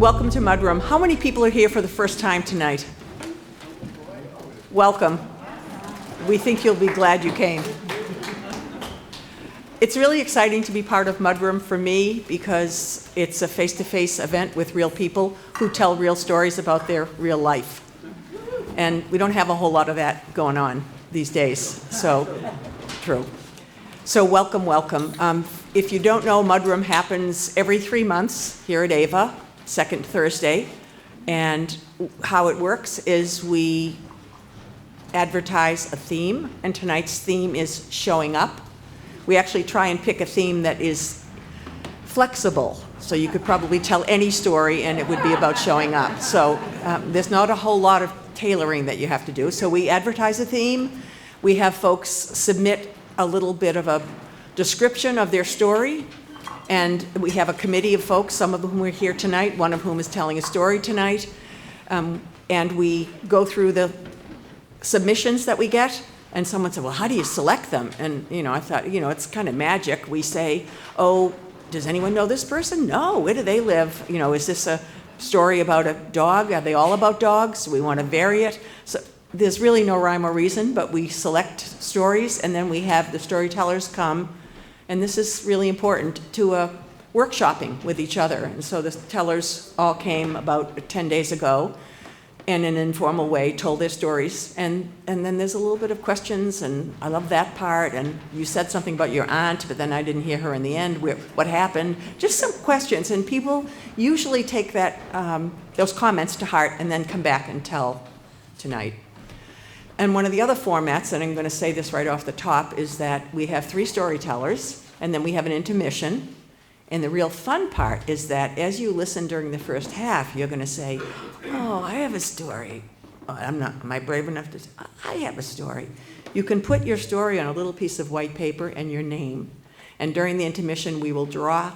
Welcome to Mudroom. How many people are here for the first time tonight? Welcome. We think you'll be glad you came. It's really exciting to be part of Mudroom for me because it's a face-to-face event with real people who tell real stories about their real life. And we don't have a whole lot of that going on these days, so true. So welcome, welcome. If you don't know, Mudroom happens every 3 months here at AVA, second Thursday. And how it works is we advertise a theme, and tonight's theme is showing up. We actually try and pick a theme that is flexible, so you could probably tell any story and it would be about showing up. So there's not a whole lot of tailoring that you have to do. So we advertise a theme. We have folks submit a little bit of a description of their story, and we have a committee of folks, some of whom are here tonight, one of whom is telling a story tonight, and we go through the submissions that we get. And someone said, well, how do you select them? And, I thought, it's kind of magic. We say, oh, does anyone know this person? No, where do they live? Is this a story about a dog? Are they all about dogs? We want to vary it. So there's really no rhyme or reason, but we select stories, and then we have the storytellers come, and this is really important, to a workshopping with each other. And so the tellers all came about 10 days ago, and in an informal way told their stories, and then there's a little bit of questions, and I love that part, and you said something about your aunt, but then I didn't hear her in the end. What happened? Just some questions, and people usually take that those comments to heart and then come back and tell tonight. And one of the other formats, and I'm going to say this right off the top, is that we have 3 storytellers, and then we have an intermission. And the real fun part is that as you listen during the first half, you're going to say, oh, I have a story. Oh, am I brave enough to say, I have a story. You can put your story on a little piece of white paper and your name. And during the intermission, we will draw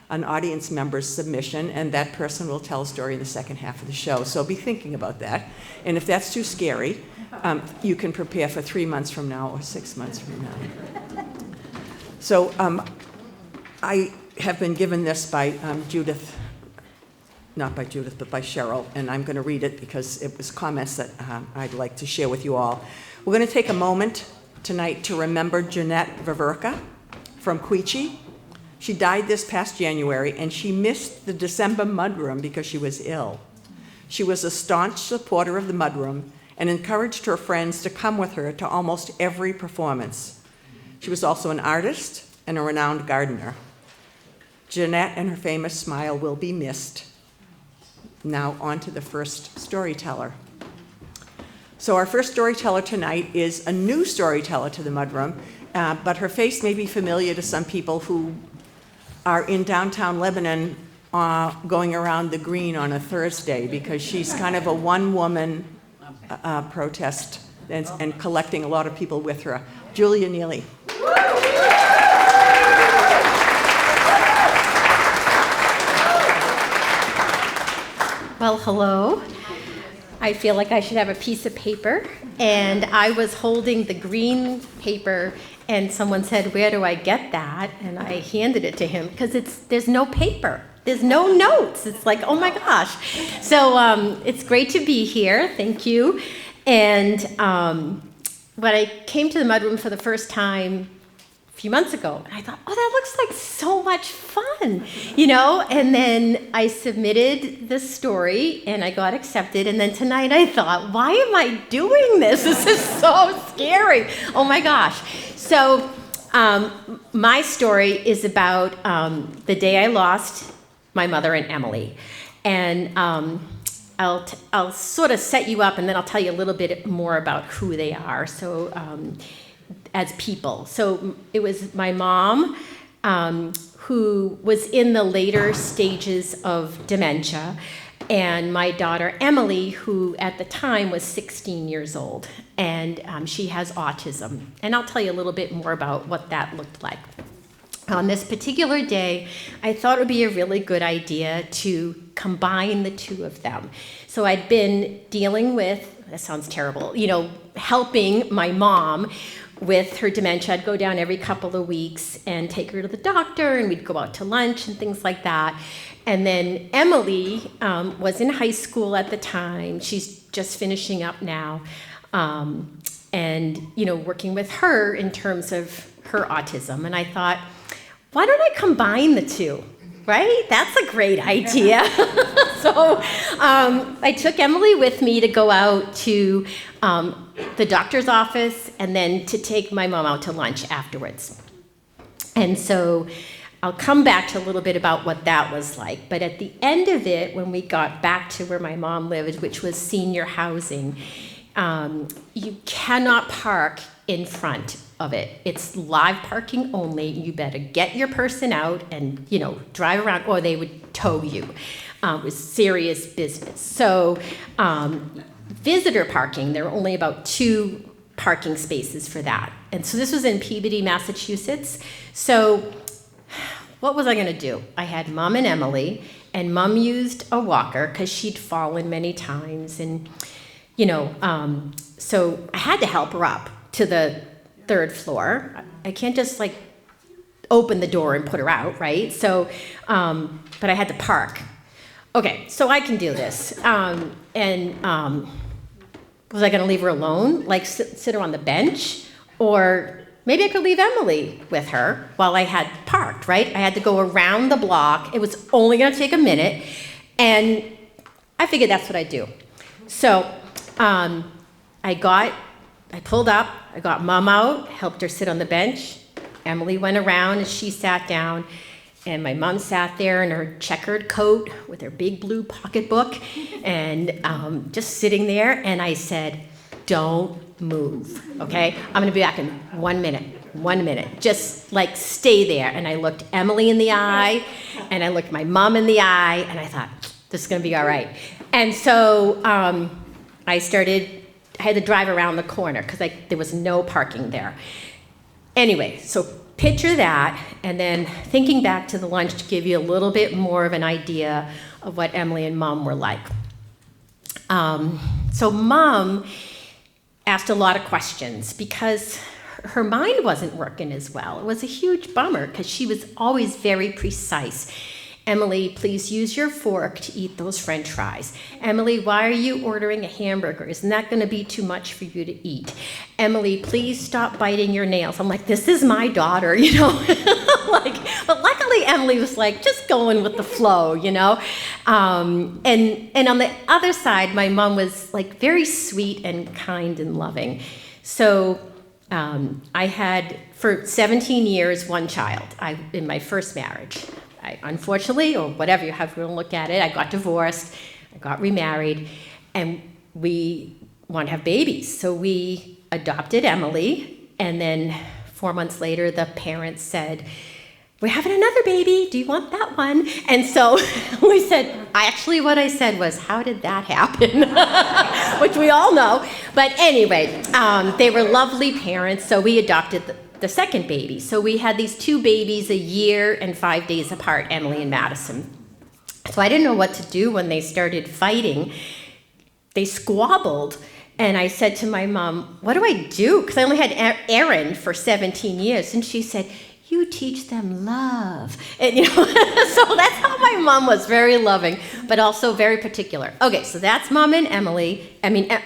an audience member's submission, and that person will tell a story in the second half of the show. So be thinking about that. And if that's too scary, you can prepare for 3 months from now or 6 months from now. So I have been given this by Judith, not by Judith, but by Cheryl, and I'm going to read it because it was comments that I'd like to share with you all. We're going to take a moment tonight to remember Jeanette Vaverka from Queechee. She died this past January, and she missed the December Mudroom because she was ill. She was a staunch supporter of the Mudroom and encouraged her friends to come with her to almost every performance. She was also an artist and a renowned gardener. Jeanette and her famous smile will be missed. Now on to the first storyteller. So our first storyteller tonight is a new storyteller to the Mudroom, but her face may be familiar to some people who are in downtown Lebanon going around the green on a Thursday, because she's kind of a one-woman protest and collecting a lot of people with her. Julia Neily. Well, hello. I feel like I should have a piece of paper, and I was holding the green paper, and someone said, where do I get that? And I handed it to him because there's no paper. There's no notes. It's like, oh my gosh. So it's great to be here. Thank you. And when I came to the Mudroom for the first time a few months ago, and I thought, oh, that looks like so much fun, and then I submitted the story and I got accepted, and then tonight I thought, why am I doing this? This is so scary. Oh my gosh. So my story is about the day I lost my mother and Emily, and I'll sort of set you up, and then I'll tell you a little bit more about who they are. So as people. So it was my mom, who was in the later stages of dementia, and my daughter Emily, who at the time was 16 years old, and she has autism. And I'll tell you a little bit more about what that looked like. On this particular day, I thought it would be a really good idea to combine the two of them. So I'd been dealing with, that sounds terrible, helping my mom with her dementia. I'd go down every couple of weeks and take her to the doctor, and we'd go out to lunch and things like that. And then Emily was in high school at the time. She's just finishing up now. And, working with her in terms of her autism. And I thought, why don't I combine the two? Right? That's a great idea. So I took Emily with me to go out to the doctor's office and then to take my mom out to lunch afterwards. And so I'll come back to a little bit about what that was like. But at the end of it, when we got back to where my mom lived, which was senior housing, you cannot park in front of it. It's live parking only. You better get your person out and, drive around, or they would tow you. It was serious business. So visitor parking, there were only about 2 parking spaces for that. And so this was in Peabody, Massachusetts. So what was I going to do? I had Mom and Emily, and Mom used a walker because she'd fallen many times. And, so I had to help her up to the 3rd floor. I can't just open the door and put her out, right? So, but I had to park. Okay, so I can do this. Was I going to leave her alone, sit her on the bench? Or maybe I could leave Emily with her while I had parked, right? I had to go around the block. It was only going to take a minute. And I figured that's what I'd do. So I pulled up, I got Mom out, helped her sit on the bench. Emily went around and she sat down, and my mom sat there in her checkered coat with her big blue pocketbook and just sitting there. And I said, don't move, okay? I'm gonna be back in 1 minute. Just stay there. And I looked Emily in the eye, and I looked my mom in the eye, and I thought, this is gonna be all right. And so I had to drive around the corner because there was no parking there. Anyway, so picture that, and then thinking back to the lunch to give you a little bit more of an idea of what Emily and Mom were like. So Mom asked a lot of questions because her mind wasn't working as well. It was a huge bummer because she was always very precise. Emily, please use your fork to eat those French fries. Emily, why are you ordering a hamburger? Isn't that going to be too much for you to eat? Emily, please stop biting your nails. I'm like, this is my daughter, But luckily Emily was just going with the flow, And on the other side, my mom was very sweet and kind and loving. So I had, for 17 years, 1 child in my first marriage. Unfortunately, or whatever you have to look at it, I got divorced, I got remarried, and we want to have babies. So we adopted Emily, and then 4 months later, the parents said, we're having another baby, do you want that one? And so we said, what I said was, how did that happen? Which we all know. But anyway, they were lovely parents, so we adopted the second baby. So we had these 2 babies a year and 5 days apart, Emily and Madison. So I didn't know what to do when they started fighting. They squabbled, and I said to my mom, what do I do? Because I only had Erin for 17 years. And she said, you teach them love. And, so that's how my mom was, very loving, but also very particular. Okay, so that's Mom and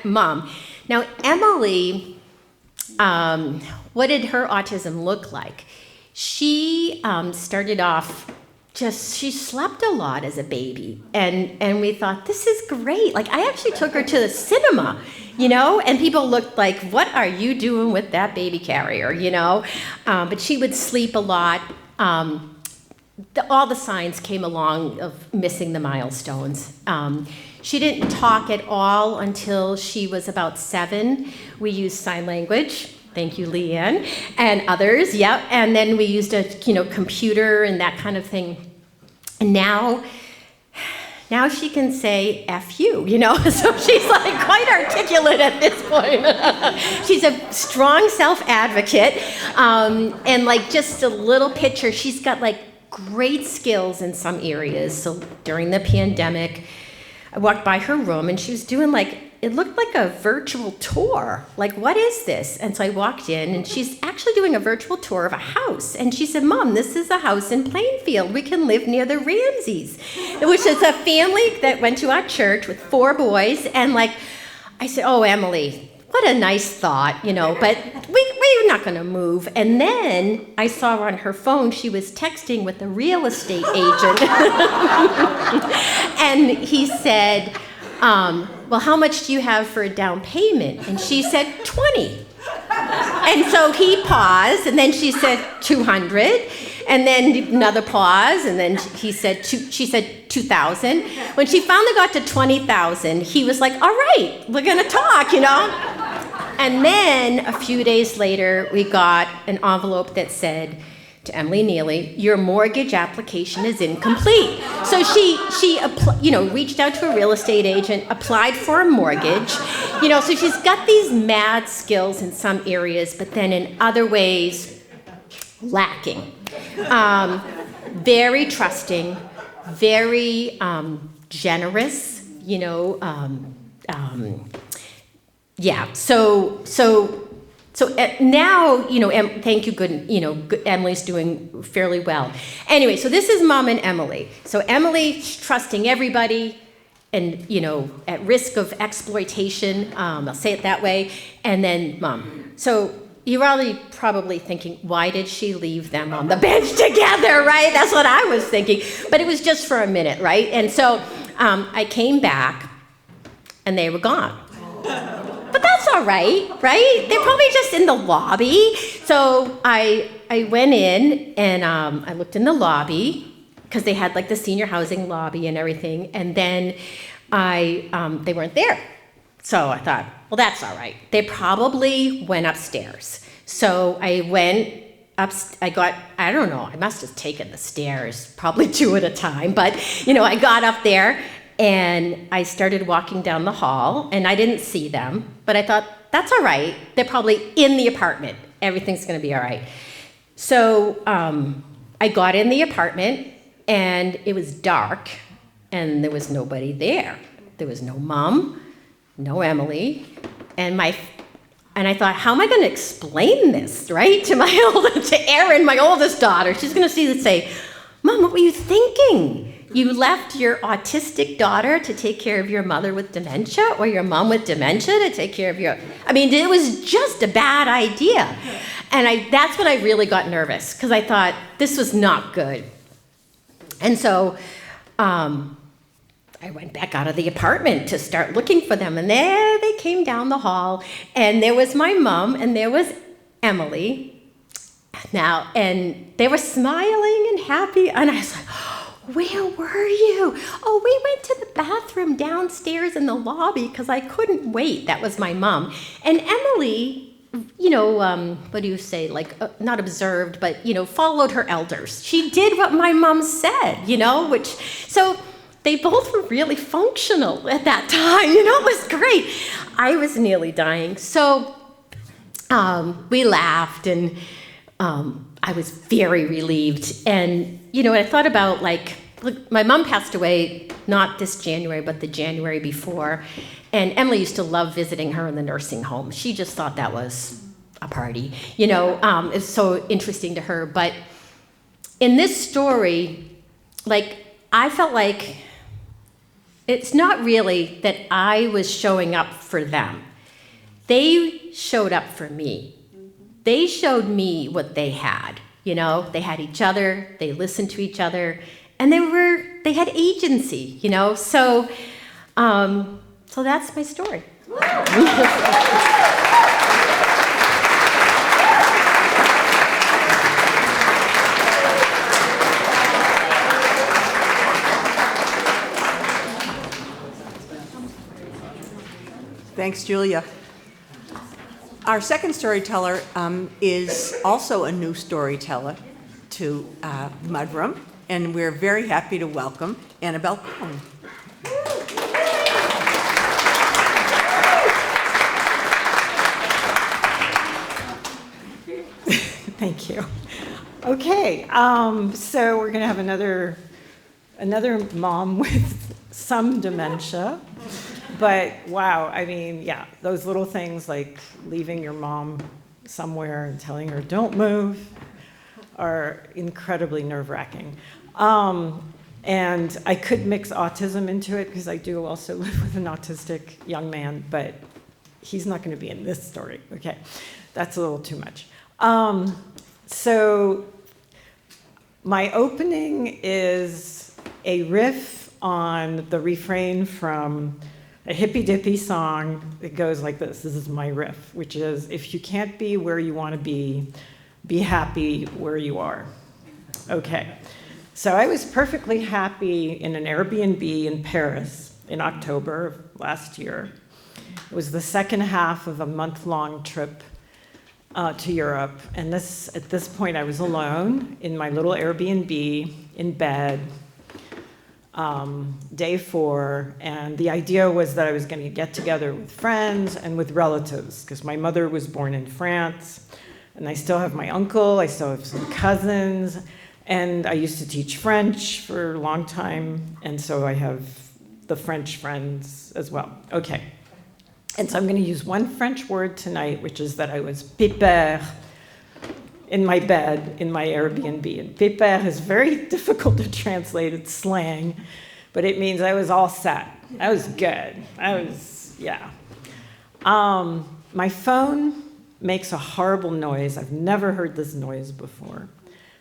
Mom. Now, Emily, what did her autism look like? She started off she slept a lot as a baby. And we thought, this is great. I actually took her to the cinema, and people looked like, what are you doing with that baby carrier, But she would sleep a lot. All the signs came along of missing the milestones. She didn't talk at all until she was about 7. We used sign language. Thank you, Leanne, and others, yep. And then we used a, computer and that kind of thing. And now she can say F you, so she's quite articulate at this point. She's a strong self-advocate, and just a little picture, she's got great skills in some areas. So during the pandemic, I walked by her room and she was doing it looked like a virtual tour. Like, what is this? And so I walked in, and she's actually doing a virtual tour of a house. And she said, Mom, this is a house in Plainfield. We can live near the Ramseys, which is a family that went to our church with 4 boys. And like, I said, oh, Emily, what a nice thought, but we're not going to move. And then I saw her on her phone. She was texting with a real estate agent. And he said, well, how much do you have for a down payment? And she said, 20. And so he paused, and then she said, 200. And then another pause, and then she said 2,000. When she finally got to 20,000, he was like, all right, we're going to talk, And then a few days later, we got an envelope that said, to Emily and Neily, your mortgage application is incomplete. So she reached out to a real estate agent, applied for a mortgage. So she's got these mad skills in some areas, but then in other ways, lacking. Very trusting, very generous, yeah, so now, thank you, good, Emily's doing fairly well. Anyway, so this is Mom and Emily. So Emily trusting everybody and, at risk of exploitation, I'll say it that way, and then Mom. So you're already probably thinking, why did she leave them on the bench together, right? That's what I was thinking. But it was just for a minute, right? And so I came back, and they were gone. But that's all right? They're probably just in the lobby. So I went in, and I looked in the lobby, because they had like the senior housing lobby and everything, and then they weren't there. So I thought, well, that's all right. They probably went upstairs. So I went up, I don't know, I must have taken the stairs, probably 2 at a time, but, I got up there, and I started walking down the hall, and I didn't see them, but I thought, that's all right. They're probably in the apartment. Everything's going to be all right. So I got in the apartment, and it was dark, and there was nobody there. There was no Mom, no Emily, and I thought, how am I going to explain this, right, to Erin, my oldest daughter? She's going to see this and say, Mom, what were you thinking? You left your autistic daughter to take care of your mother with dementia, or your mom with dementia to take care of it was just a bad idea. And that's when I really got nervous, because I thought, this was not good. And so I went back out of the apartment to start looking for them, and there they came down the hall, and there was my mom, and there was Emily. Now, and they were smiling and happy, and I was like, where were you? Oh, we went to the bathroom downstairs in the lobby because I couldn't wait. That was my mom. And Emily, what do you say? Not observed, but, followed her elders. She did what my mom said, so they both were really functional at that time. It was great. I was nearly dying. So we laughed, and I was very relieved. And, I thought about, look, my mom passed away not this January, but the January before. And Emily used to love visiting her in the nursing home. She just thought that was a party. It's so interesting to her. But in this story, I felt like it's not really that I was showing up for them. They showed up for me. They showed me what they had. They had each other, they listened to each other, and they had agency, So that's my story. Thanks, Julia. Our second storyteller is also a new storyteller to Mudroom, and we're very happy to welcome Annabelle Cone. Thank you. Okay, so we're going to have another mom with some dementia. But wow, I mean, yeah, those little things like leaving your mom somewhere and telling her, don't move, are incredibly nerve-wracking. And I could mix autism into it because I do also live with an autistic young man, but he's not going to be in this story. Okay, that's a little too much. So my opening is a riff on the refrain from a hippy dippy song that goes like this. This is my riff, which is, if you can't be where you want to be happy where you are. Okay, so I was perfectly happy in an Airbnb in Paris in October of last year. It was the second half of a month-long trip to Europe, and at this point I was alone in my little Airbnb in bed, day 4, and the idea was that I was going to get together with friends and with relatives, because my mother was born in France, and I still have my uncle, I still have some cousins, and I used to teach French for a long time, and so I have the French friends as well. Okay. And so I'm going to use one French word tonight, which is that I was pépère in my bed in my Airbnb. And pépère is very difficult to translate. It's slang, but it means I was all set. I was good. Yeah. My phone makes a horrible noise. I've never heard this noise before.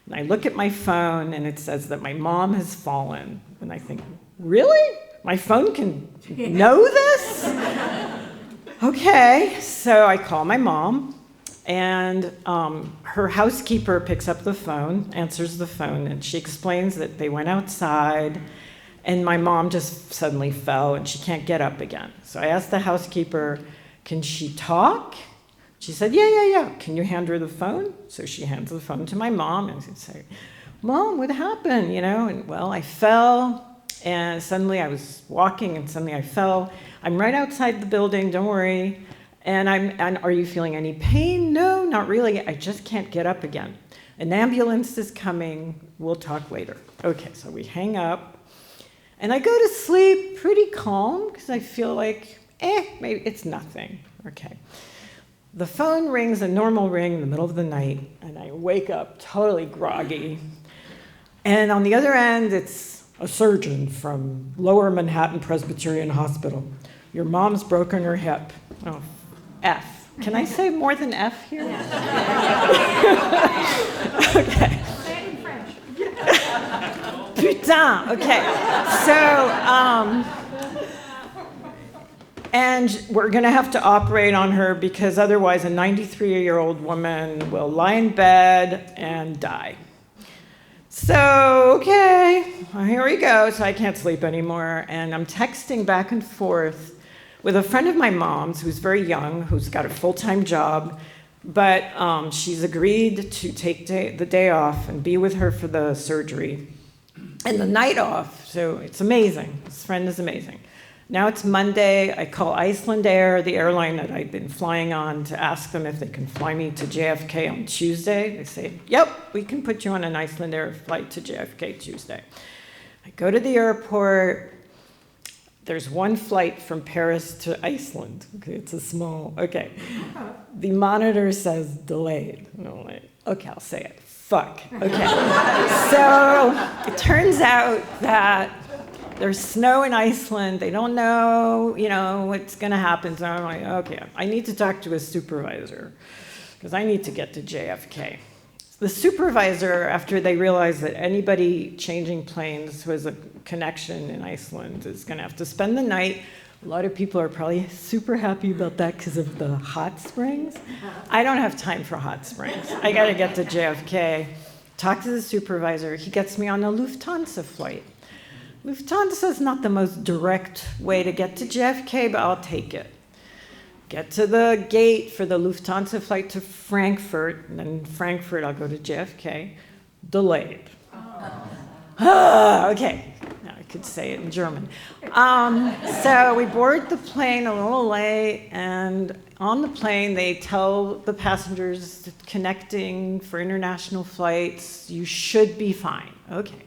And I look at my phone, and it says that my mom has fallen. And I think, really? My phone can know this? Okay, so I call my mom, and her housekeeper picks up the phone, answers the phone, and she explains that they went outside, and my mom just suddenly fell, and she can't get up again. So I asked the housekeeper, can she talk? She said, yeah. Can you hand her the phone? So she hands the phone to my mom, and she said, Mom, what happened? And well, I fell. And suddenly I was walking, and suddenly I fell. I'm right outside the building, don't worry. And are you feeling any pain? No, not really. I just can't get up again. An ambulance is coming. We'll talk later. Okay, so we hang up. And I go to sleep pretty calm, because I feel like, maybe it's nothing. Okay. The phone rings, a normal ring in the middle of the night, and I wake up totally groggy. And on the other end, it's a surgeon from Lower Manhattan Presbyterian Hospital. Your mom's broken her hip. Oh, F. Can I say more than F here? Okay. Say it in French. Putain. Okay. So, and we're going to have to operate on her because otherwise a 93-year-old woman will lie in bed and die. So, okay, well, here we go. So I can't sleep anymore. And I'm texting back and forth with a friend of my mom's who's very young, who's got a full-time job, but she's agreed to take the day off and be with her for the surgery and the night off. So it's amazing. This friend is amazing. Now it's Monday. I call Iceland Air, the airline that I'd been flying on, to ask them if they can fly me to JFK on Tuesday. They say, yep, we can put you on an Iceland Air flight to JFK Tuesday. I go to the airport. There's one flight from Paris to Iceland. Okay, it's a small, okay. The monitor says delayed. And I'm like, okay, I'll say it. Fuck. Okay. So it turns out that there's snow in Iceland. They don't know, what's going to happen. So I'm like, okay, I need to talk to a supervisor because I need to get to JFK. The supervisor, after they realize that anybody changing planes who has a connection in Iceland is going to have to spend the night. A lot of people are probably super happy about that because of the hot springs. I don't have time for hot springs. I got to get to JFK, talk to the supervisor. He gets me on a Lufthansa flight. Lufthansa is not the most direct way to get to JFK, but I'll take it. Get to the gate for the Lufthansa flight to Frankfurt, and then Frankfurt I'll go to JFK. Delayed. Okay, now I could say it in German. So we board the plane a little late, and on the plane they tell the passengers connecting for international flights, you should be fine. Okay.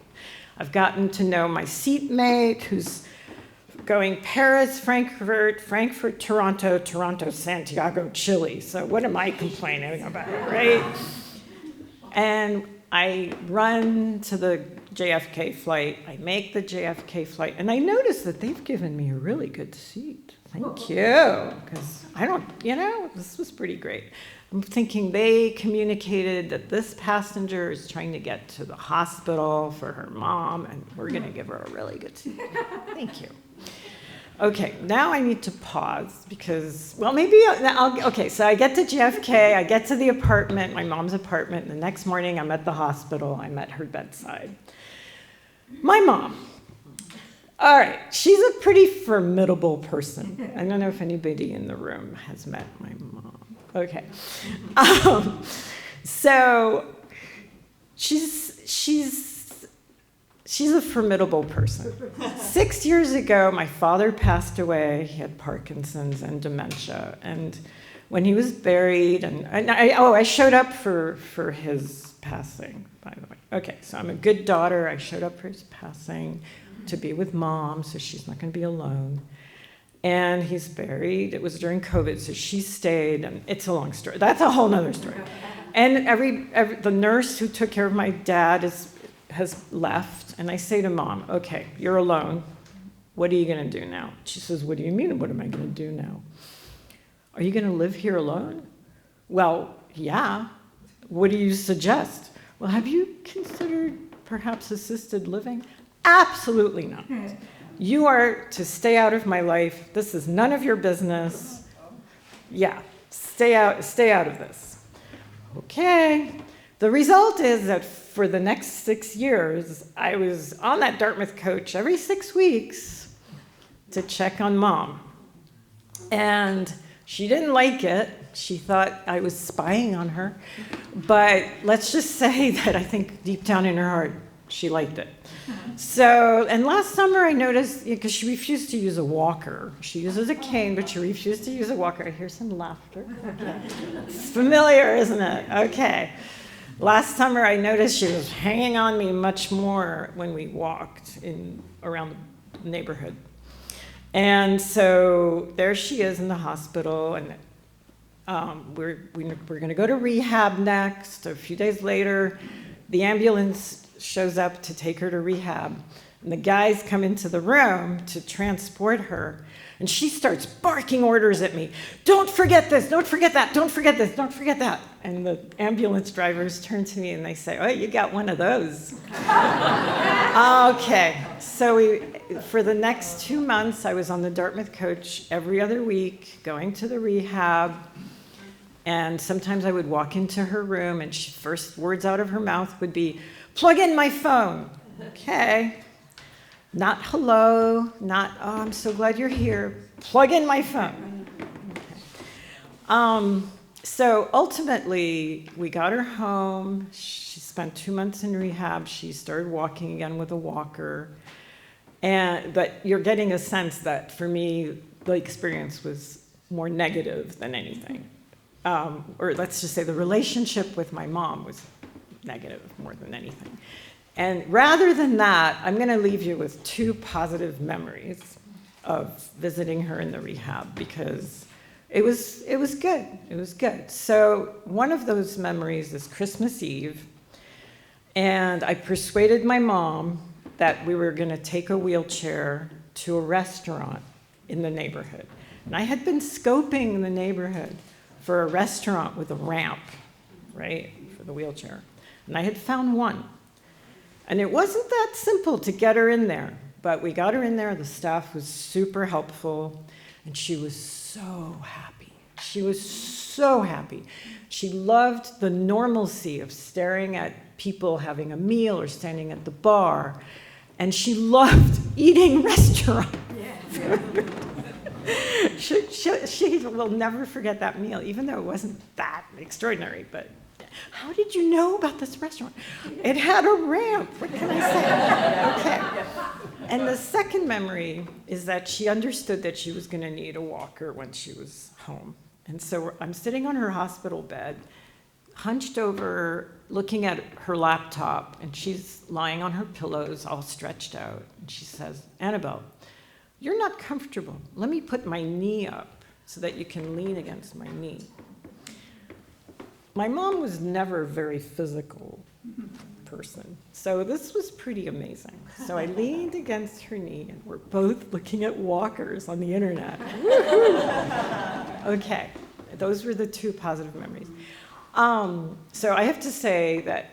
I've gotten to know my seatmate, who's going Paris, Frankfurt, Toronto, Santiago, Chile. So what am I complaining about, right? And I run to the JFK flight. I make the JFK flight, and I notice that they've given me a really good seat. Thank you, because this was pretty great. I'm thinking they communicated that this passenger is trying to get to the hospital for her mom, and we're going to give her a really good seat. Thank you. Okay, now I need to pause because, so I get to JFK, I get to the apartment, my mom's apartment, and the next morning I'm at the hospital, I'm at her bedside. My mom. All right, she's a pretty formidable person. I don't know if anybody in the room has met my mom. Okay. So she's a formidable person. 6 years ago, my father passed away. He had Parkinson's and dementia. And when he was buried, I showed up for his passing, by the way. Okay, so I'm a good daughter. I showed up for his passing to be with mom, so she's not going to be alone. And he's buried. It was during COVID, so she stayed, and it's a long story. That's a whole nother story. And the nurse who took care of my dad has left, and I say to mom, okay, you're alone. What are you going to do now? She says, what do you mean, what am I going to do now? Are you going to live here alone? Well, yeah. What do you suggest? Well, have you considered perhaps assisted living? Absolutely not. You are to stay out of my life. This is none of your business. Yeah, stay out of this. Okay. The result is that for the next 6 years, I was on that Dartmouth coach every 6 weeks to check on mom. And she didn't like it. She thought I was spying on her. But let's just say that I think deep down in her heart, she liked it. So, and last summer I noticed, because she refused to use a walker. She uses a cane, but she refused to use a walker. I hear some laughter. Okay. It's familiar, isn't it? Okay. Last summer I noticed she was hanging on me much more when we walked around the neighborhood. And so there she is in the hospital, and we're going to go to rehab next. A few days later, the ambulance shows up to take her to rehab, and the guys come into the room to transport her, and she starts barking orders at me. Don't forget this, don't forget that, don't forget this, don't forget that. And the ambulance drivers turn to me and they say, oh, you got one of those. Okay, so for the next 2 months, I was on the Dartmouth coach every other week, going to the rehab. And sometimes I would walk into her room, and first words out of her mouth would be, plug in my phone. Okay. Not hello, not, oh, I'm so glad you're here. Plug in my phone. Okay. So ultimately, we got her home. She spent 2 months in rehab. She started walking again with a walker. But you're getting a sense that for me, the experience was more negative than anything. Or let's just say the relationship with my mom was negative more than anything. And rather than that, I'm going to leave you with 2 positive memories of visiting her in the rehab, because it was good. It was good. So one of those memories is Christmas Eve, and I persuaded my mom that we were going to take a wheelchair to a restaurant in the neighborhood. And I had been scoping the neighborhood for a restaurant with a ramp, right, for the wheelchair. And I had found one. And it wasn't that simple to get her in there, but we got her in there. The staff was super helpful, and she was so happy. She was so happy. She loved the normalcy of staring at people having a meal or standing at the bar, and she loved eating restaurant food. She will never forget that meal, even though it wasn't that extraordinary. But how did you know about this restaurant? It had a ramp. What can I say? Okay. And the second memory is that she understood that she was going to need a walker when she was home. And so I'm sitting on her hospital bed, hunched over, looking at her laptop, and she's lying on her pillows, all stretched out. And she says, Annabelle, you're not comfortable. Let me put my knee up so that you can lean against my knee. My mom was never a very physical person, so this was pretty amazing. So I leaned against her knee, and we're both looking at walkers on the internet. Okay, those were the two positive memories. So I have to say that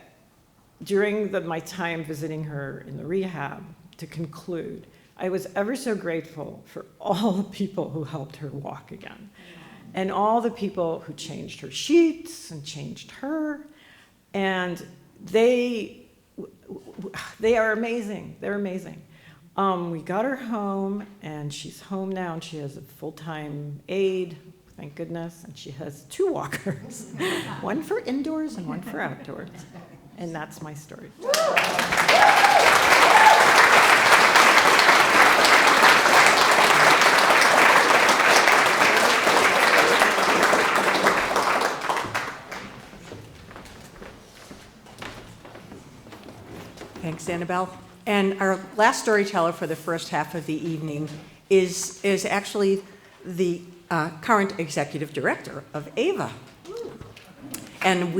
during my time visiting her in the rehab, to conclude, I was ever so grateful for all the people who helped her walk again, and all the people who changed her sheets and changed her, and they are amazing. They're amazing. We got her home, and she's home now, and she has a full-time aide, thank goodness, and she has 2 walkers, one for indoors and one for outdoors. And that's my story. Thanks, Annabelle. And our last storyteller for the first half of the evening is actually the current executive director of AVA. And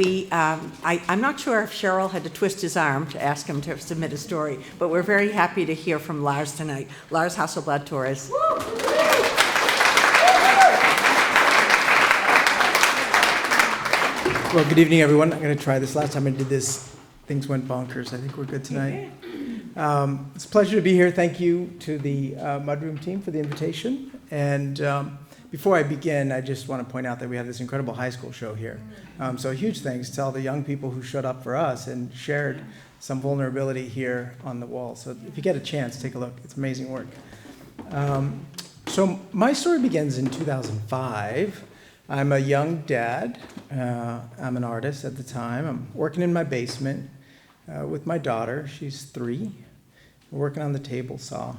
I'm not sure if Cheryl had to twist his arm to ask him to submit a story, but we're very happy to hear from Lars tonight. Lars Hasselblad Torres. Well, good evening, everyone. I'm going to try this. Last time I did this, things went bonkers. I think we're good tonight. It's a pleasure to be here. Thank you to the Mudroom team for the invitation. And before I begin, I just want to point out that we have this incredible high school show here. So a huge thanks to all the young people who showed up for us and shared some vulnerability here on the wall. So if you get a chance, take a look. It's amazing work. So my story begins in 2005. I'm a young dad. I'm an artist at the time. I'm working in my basement with my daughter. She's 3. We're working on the table saw.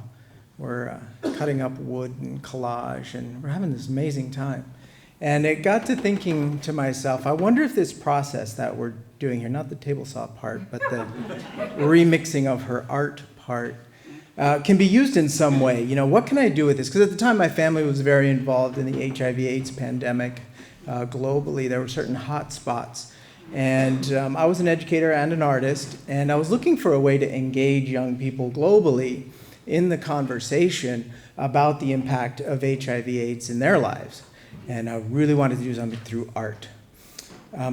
We're cutting up wood and collage, and we're having this amazing time. And it got to thinking to myself, I wonder if this process that we're doing here, not the table saw part, but the remixing of her art part, can be used in some way. You know, what can I do with this? Because at the time, my family was very involved in the HIV/AIDS pandemic globally. There were certain hot spots. And I was an educator and an artist, and I was looking for a way to engage young people globally in the conversation about the impact of HIV/AIDS in their lives. And I really wanted to do something through art.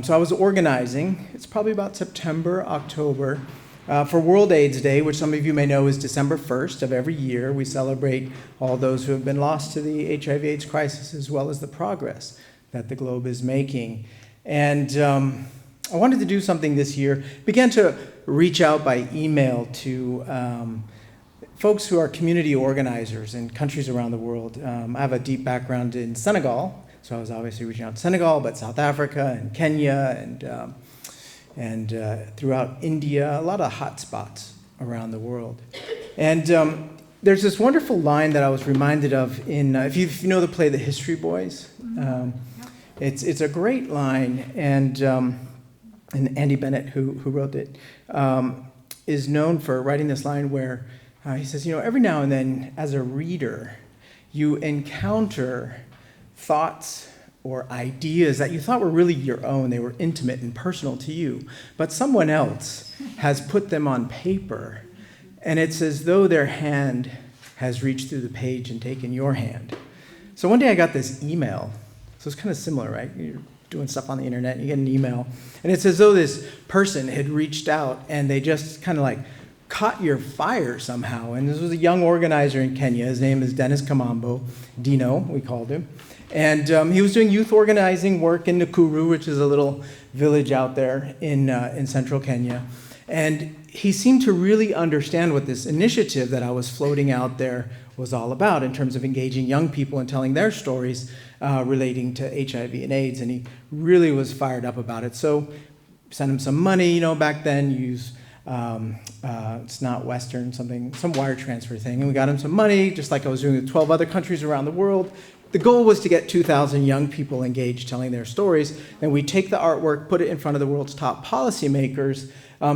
So I was organizing, it's probably about September, October, for World AIDS Day, which some of you may know is December 1st of every year. We celebrate all those who have been lost to the HIV/AIDS crisis, as well as the progress that the globe is making. And I wanted to do something this year. Began to reach out by email to folks who are community organizers in countries around the world. I have a deep background in Senegal, so I was obviously reaching out to Senegal, but South Africa and Kenya and throughout India, a lot of hot spots around the world. And there's this wonderful line that I was reminded of in, if you know the play The History Boys, it's a great line, and Andy Bennett, who wrote it, is known for writing this line where he says, you know, every now and then, as a reader, you encounter thoughts or ideas that you thought were really your own. They were intimate and personal to you, but someone else has put them on paper, and it's as though their hand has reached through the page and taken your hand. So one day I got this email. So it's kind of similar, right? You're doing stuff on the internet, and you get an email, and it's as though this person had reached out, and they just kind of like caught your fire somehow. And this was a young organizer in Kenya. His name is Dennis Kamambo, Dino, we called him. And he was doing youth organizing work in Nakuru, which is a little village out there in central Kenya. And he seemed to really understand what this initiative that I was floating out there was all about in terms of engaging young people and telling their stories relating to HIV and AIDS. And he really was fired up about it. So sent him some money, you know, back then you use it's not Western, some wire transfer thing. And we got him some money, just like I was doing with 12 other countries around the world. The goal was to get 2,000 young people engaged telling their stories. Then we take the artwork, put it in front of the world's top policymakers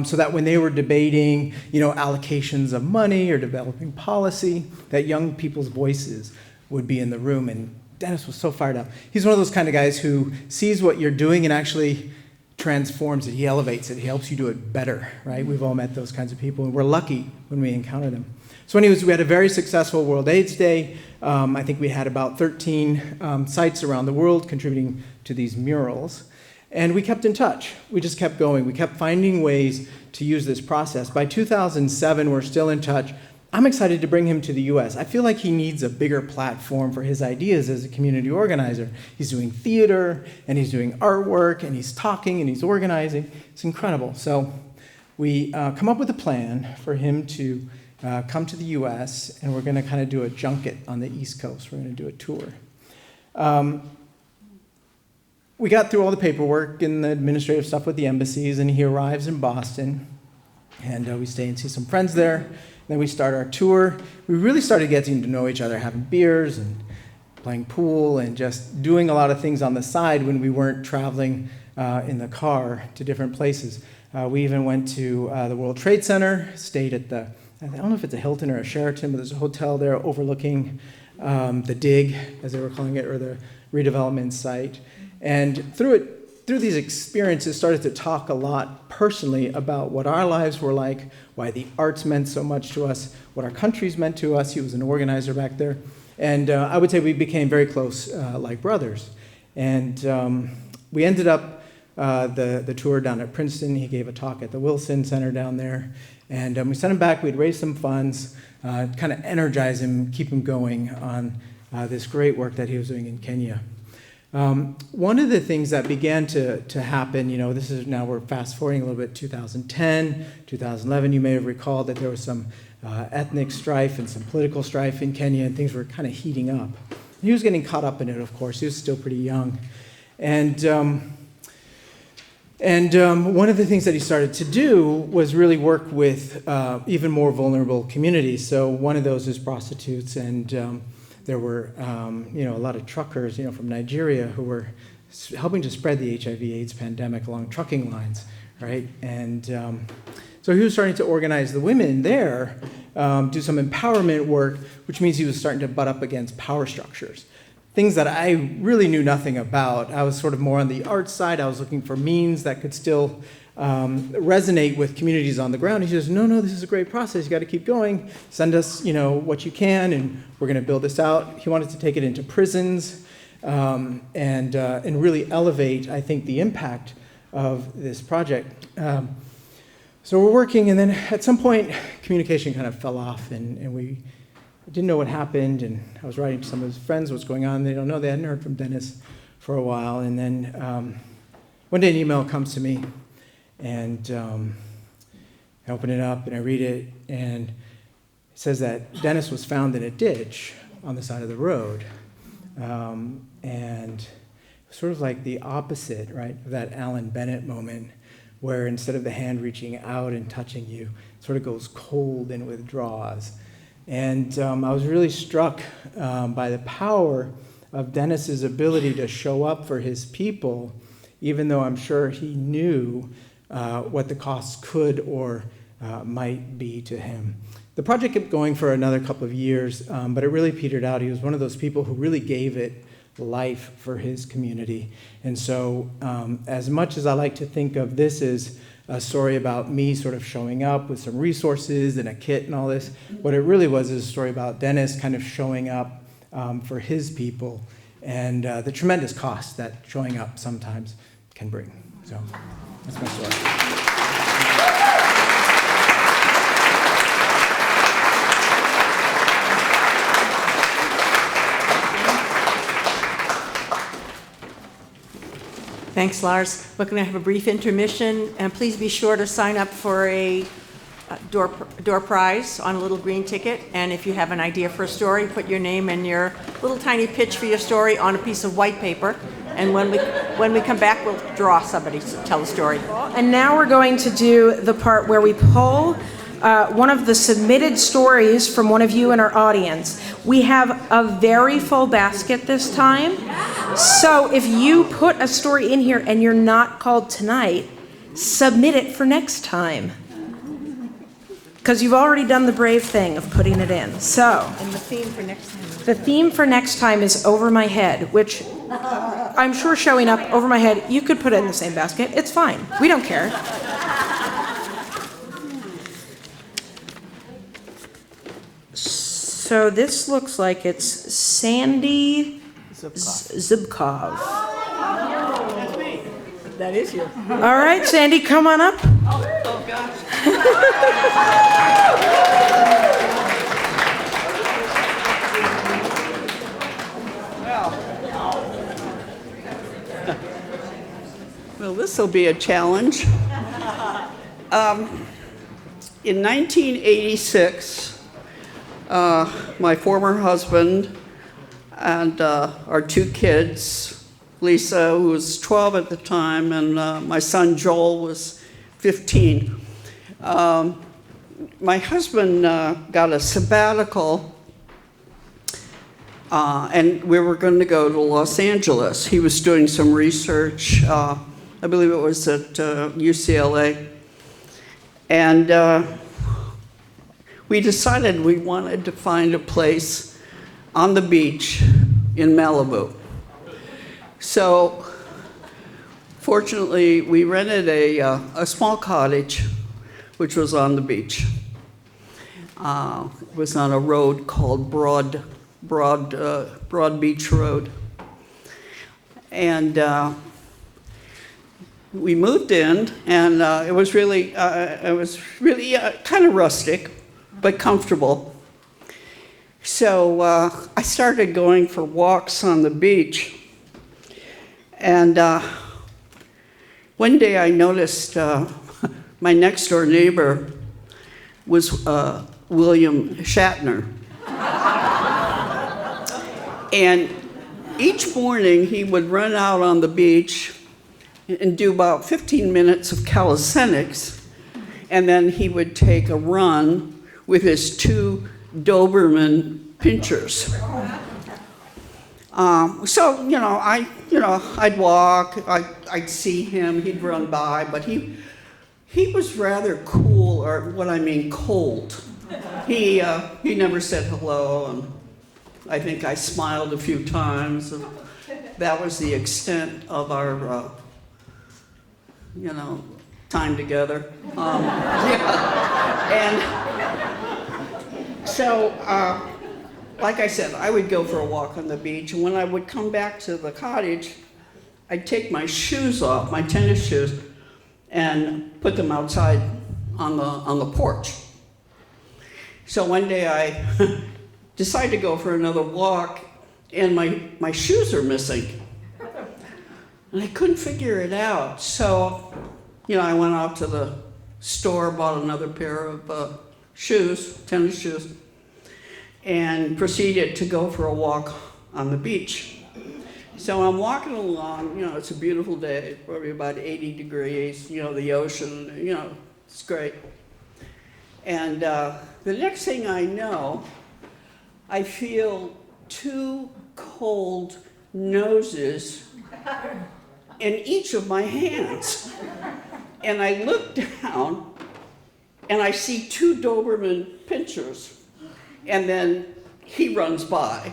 so that when they were debating, allocations of money or developing policy, that young people's voices would be in the room. And Dennis was so fired up. He's one of those kind of guys who sees what you're doing and actually transforms it. He elevates it. He helps you do it better, right? We've all met those kinds of people, and we're lucky when we encounter them. So anyways, we had a very successful World AIDS Day. I think we had about 13 sites around the world contributing to these murals. And we kept in touch. We just kept going. We kept finding ways to use this process. By 2007, we're still in touch. I'm excited to bring him to the US. I feel like he needs a bigger platform for his ideas as a community organizer. He's doing theater, and he's doing artwork, and he's talking, and he's organizing. It's incredible. So we come up with a plan for him to come to the US, and we're going to kind of do a junket on the East Coast. We're going to do a tour. We got through all the paperwork and the administrative stuff with the embassies, and he arrives in Boston, and we stay and see some friends there. Then we start our tour. We really started getting to know each other, having beers and playing pool and just doing a lot of things on the side when we weren't traveling in the car to different places. We even went to the World Trade Center, stayed at I don't know if it's a Hilton or a Sheraton, but there's a hotel there overlooking the dig, as they were calling it, or the redevelopment site. And through these experiences, started to talk a lot personally about what our lives were like, why the arts meant so much to us, what our countries meant to us. He was an organizer back there. And I would say we became very close, like brothers. And we ended up the tour down at Princeton. He gave a talk at the Wilson Center down there. And we sent him back. We'd raised some funds, kind of energize him, keep him going on this great work that he was doing in Kenya. One of the things that began to happen, this is now we're fast forwarding a little bit, 2010, 2011, you may have recalled that there was some ethnic strife and some political strife in Kenya, and things were kind of heating up. He was getting caught up in it, of course. He was still pretty young. And one of the things that he started to do was really work with even more vulnerable communities. So one of those is prostitutes, and there were, a lot of truckers, from Nigeria who were helping to spread the HIV/AIDS pandemic along trucking lines, right? And so he was starting to organize the women there, do some empowerment work, which means he was starting to butt up against power structures, things that I really knew nothing about. I was sort of more on the art side. I was looking for means that could still resonate with communities on the ground. He says, no, this is a great process. You got to keep going. Send us, what you can, and we're going to build this out. He wanted to take it into prisons and really elevate, I think, the impact of this project. So we're working, and then at some point, communication kind of fell off, and we didn't know what happened. And I was writing to some of his friends what's going on. They don't know. They hadn't heard from Dennis for a while. And then one day an email comes to me, and I open it up and I read it, and it says that Dennis was found in a ditch on the side of the road. And sort of like the opposite, right, of that Alan Bennett moment, where instead of the hand reaching out and touching you, it sort of goes cold and withdraws. And I was really struck by the power of Dennis's ability to show up for his people, even though I'm sure he knew what the costs could or might be to him. The project kept going for another couple of years, but it really petered out. He was one of those people who really gave it life for his community. And so as much as I like to think of this as a story about me sort of showing up with some resources and a kit and all this, what it really was is a story about Dennis kind of showing up for his people and the tremendous cost that showing up sometimes can bring. So that's my story. Thanks, Lars. We're going to have a brief intermission, and please be sure to sign up for a door prize on a little green ticket. And if you have an idea for a story, put your name and your little tiny pitch for your story on a piece of white paper. And when we come back, we'll draw somebody to tell a story. And now we're going to do the part where we pull one of the submitted stories from one of you in our audience. We have a very full basket this time. So if you put a story in here and you're not called tonight, submit it for next time. Because you've already done the brave thing of putting it in. So, And the theme for next time. the theme for next time is Over My Head, which I'm sure showing up over my head, you could put it in the same basket. It's fine. We don't care. So this looks like it's Sandy Zubkov. That is you. All right, Sandy, come on up. Oh, gosh. Well, this will be a challenge. In 1986, my former husband and our two kids, Lisa, who was 12 at the time, and my son Joel was 15. My husband got a sabbatical, and we were going to go to Los Angeles. He was doing some research, I believe it was at UCLA. And we decided we wanted to find a place on the beach in Malibu. So, fortunately, we rented a small cottage, which was on the beach. It was on a road called Broad Beach Road. And we moved in, and it was really kind of rustic, but comfortable. So I started going for walks on the beach. And one day I noticed my next door neighbor was William Shatner. And each morning he would run out on the beach and do about 15 minutes of calisthenics, and then he would take a run with his two Doberman pinchers. So, I'd walk, I'd see him, he'd run by, but he was rather cool, or what I mean, cold. He never said hello, and I think I smiled a few times, and that was the extent of our, time together. And so, like I said, I would go for a walk on the beach, and when I would come back to the cottage, I'd take my shoes off, my tennis shoes, and put them outside on the porch. So one day I decided to go for another walk, and my shoes are missing. And I couldn't figure it out. So, I went out to the store, bought another pair of shoes, tennis shoes, and proceeded to go for a walk on the beach. So I'm walking along, it's a beautiful day, probably about 80 degrees, the ocean, it's great. And the next thing I know, I feel two cold noses in each of my hands. And I look down, and I see two Doberman pinchers. And then he runs by,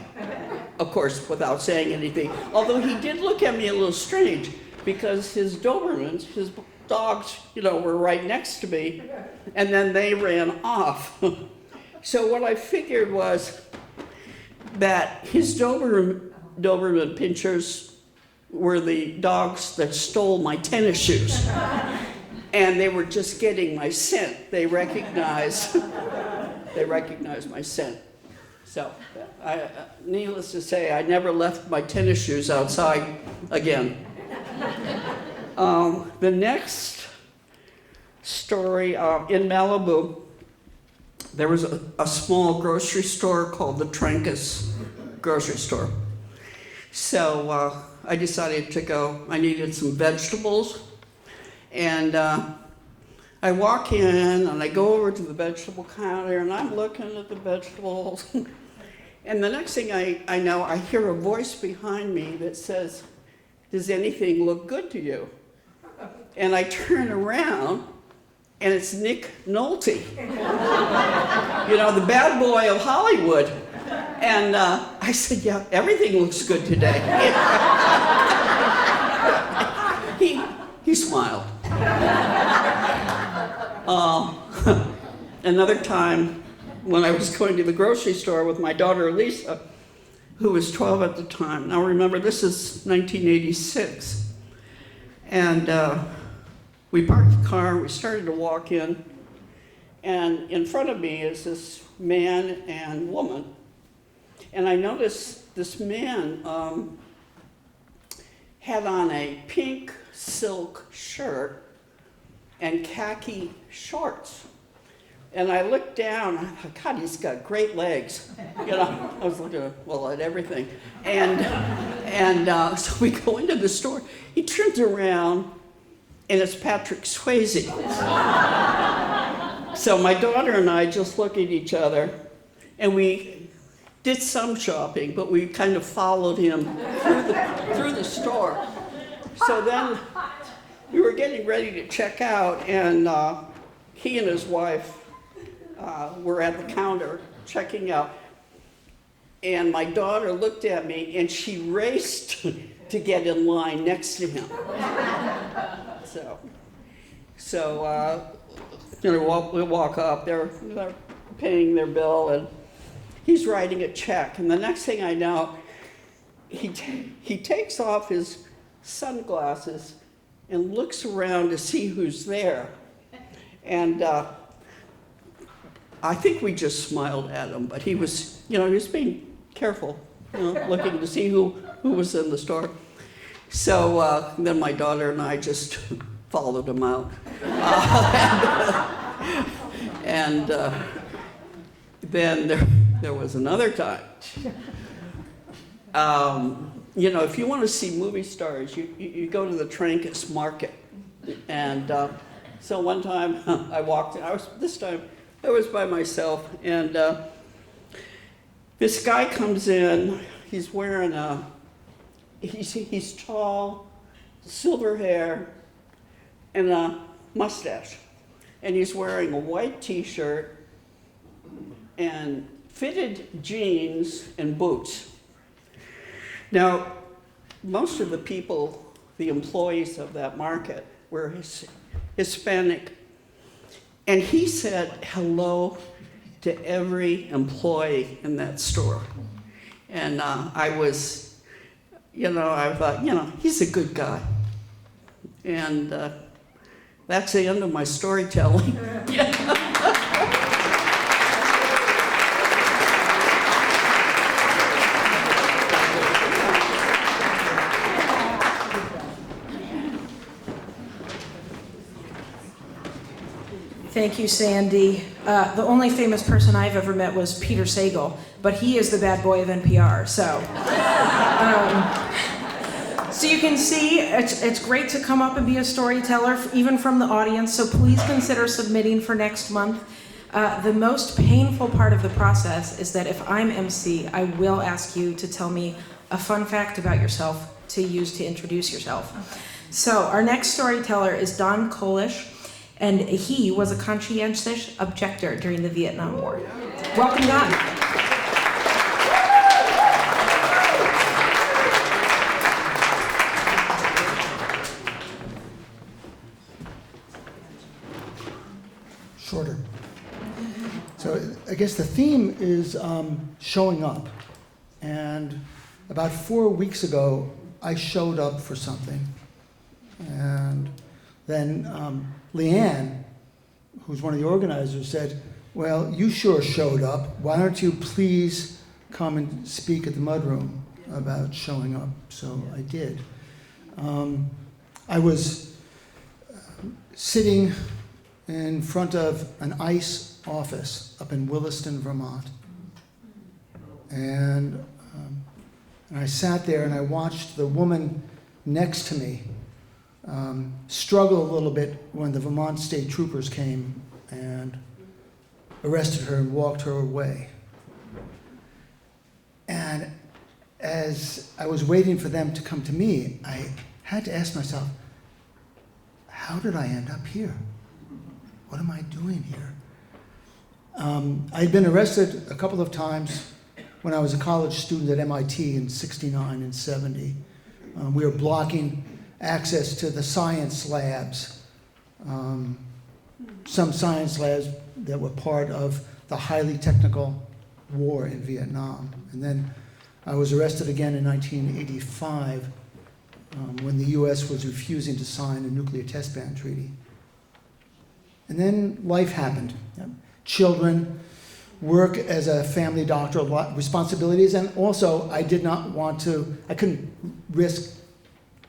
of course, without saying anything. Although he did look at me a little strange, because his Dobermans, his dogs, were right next to me, and then they ran off. So what I figured was that his Doberman pinchers were the dogs that stole my tennis shoes. And they were just getting my scent. They recognized my scent. So, needless to say, I never left my tennis shoes outside again. The next story, in Malibu, there was a small grocery store called the Trancas grocery store. So I decided to go. I needed some vegetables. And I walk in, and I go over to the vegetable counter, and I'm looking at the vegetables. And the next thing I know, I hear a voice behind me that says, "Does anything look good to you?" And I turn around, and it's Nick Nolte. You know, the bad boy of Hollywood. And I said, yeah, everything looks good today. He smiled. Another time, when I was going to the grocery store with my daughter Lisa, who was 12 at the time. Now remember, this is 1986. And we parked the car, we started to walk in, and in front of me is this man and woman. And I noticed this man had on a pink silk shirt and khaki shorts. And I looked down, I thought, God, he's got great legs. You know, I was looking at everything. And so we go into the store. He turns around, and it's Patrick Swayze. So my daughter and I just look at each other, and we did some shopping, but we kind of followed him through the store. So then we were getting ready to check out, and he and his wife were at the counter checking out. And my daughter looked at me, and she raced to get in line next to him. So we walk up, they're paying their bill, and he's writing a check. And the next thing I know, he takes off his sunglasses and looks around to see who's there. And I think we just smiled at him, but he was being careful, looking to see who was in the store. So then my daughter and I just followed him out. And then there was another time. If you want to see movie stars, you go to the Trancas Market. And so one time I walked in, I was by myself, and this guy comes in. He's wearing he's tall, silver hair, and a mustache. And he's wearing a white t-shirt and fitted jeans and boots. Now, most of the people, the employees of that market, were Hispanic. And he said hello to every employee in that store. And I thought, he's a good guy. And that's the end of my storytelling. Thank you, Sandy. The only famous person I've ever met was Peter Sagal, but he is the bad boy of NPR, so. So you can see, it's great to come up and be a storyteller, even from the audience, so please consider submitting for next month. The most painful part of the process is that if I'm MC, I will ask you to tell me a fun fact about yourself to use to introduce yourself. So our next storyteller is Don Kolish, and he was a conscientious objector during the Vietnam War. Welcome, Don. Shorter. So I guess the theme is showing up. And about 4 weeks ago, I showed up for something. And then Leanne, who's one of the organizers, said, well, you sure showed up. Why don't you please come and speak at the Mudroom about showing up? So I did. I was sitting in front of an ICE office up in Williston, Vermont. And I sat there and I watched the woman next to me struggle a little bit when the Vermont State Troopers came and arrested her and walked her away. And as I was waiting for them to come to me, I had to ask myself, how did I end up here? What am I doing here? I'd been arrested a couple of times when I was a college student at MIT in 69 and 70. We were blocking access to the science labs, some science labs that were part of the highly technical war in Vietnam. And then I was arrested again in 1985 when the US was refusing to sign a nuclear test ban treaty. And then life happened. Children, work as a family doctor, a lot of responsibilities, and also I couldn't risk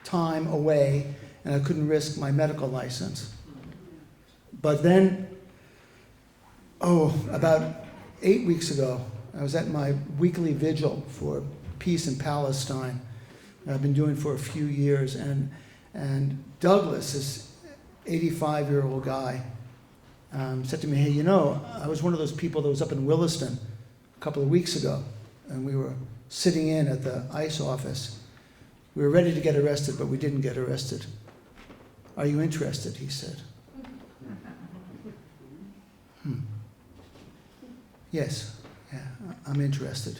time away, and I couldn't risk my medical license. But then, about 8 weeks ago, I was at my weekly vigil for peace in Palestine. I've been doing for a few years, and Douglas, this 85-year-old guy, said to me, hey, I was one of those people that was up in Williston a couple of weeks ago, and we were sitting in at the ICE office. We were ready to get arrested, but we didn't get arrested. Are you interested? He said. Yes, yeah, I'm interested.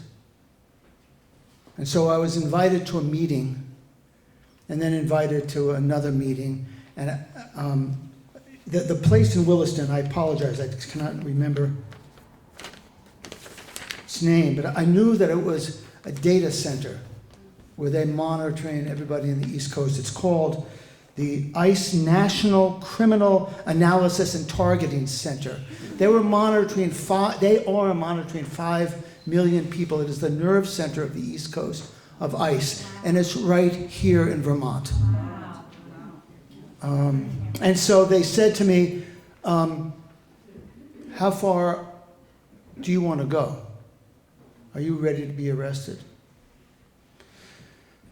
And so I was invited to a meeting, and then invited to another meeting, and the place in Williston, I apologize, I cannot remember its name, but I knew that it was a data center where they're monitoring everybody in the East Coast. It's called the ICE National Criminal Analysis and Targeting Center. They are monitoring 5 million people. It is the nerve center of the East Coast of ICE, and it's right here in Vermont. And so they said to me, how far do you want to go? Are you ready to be arrested?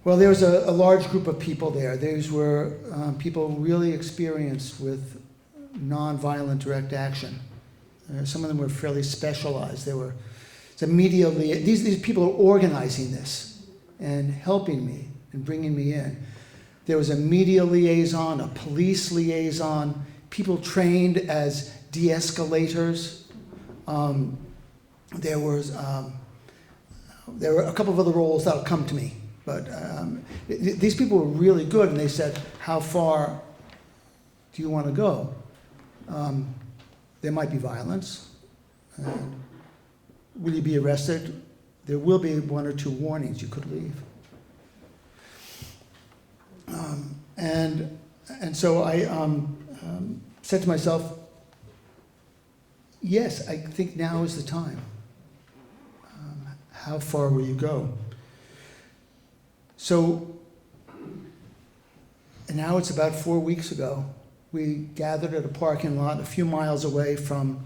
Well, there was a large group of people there. These were people really experienced with nonviolent direct action. Some of them were fairly specialized. These people are organizing this and helping me and bringing me in. There was a media liaison, a police liaison, people trained as de-escalators. There were a couple of other roles that'll come to me, but these people were really good, and they said, how far do you want to go? There might be violence. Will you be arrested? There will be 1 or 2 warnings. You could leave. And so I said to myself, yes, I think now is the time. How far will you go? So, and now it's about 4 weeks ago. We gathered at a parking lot a few miles away from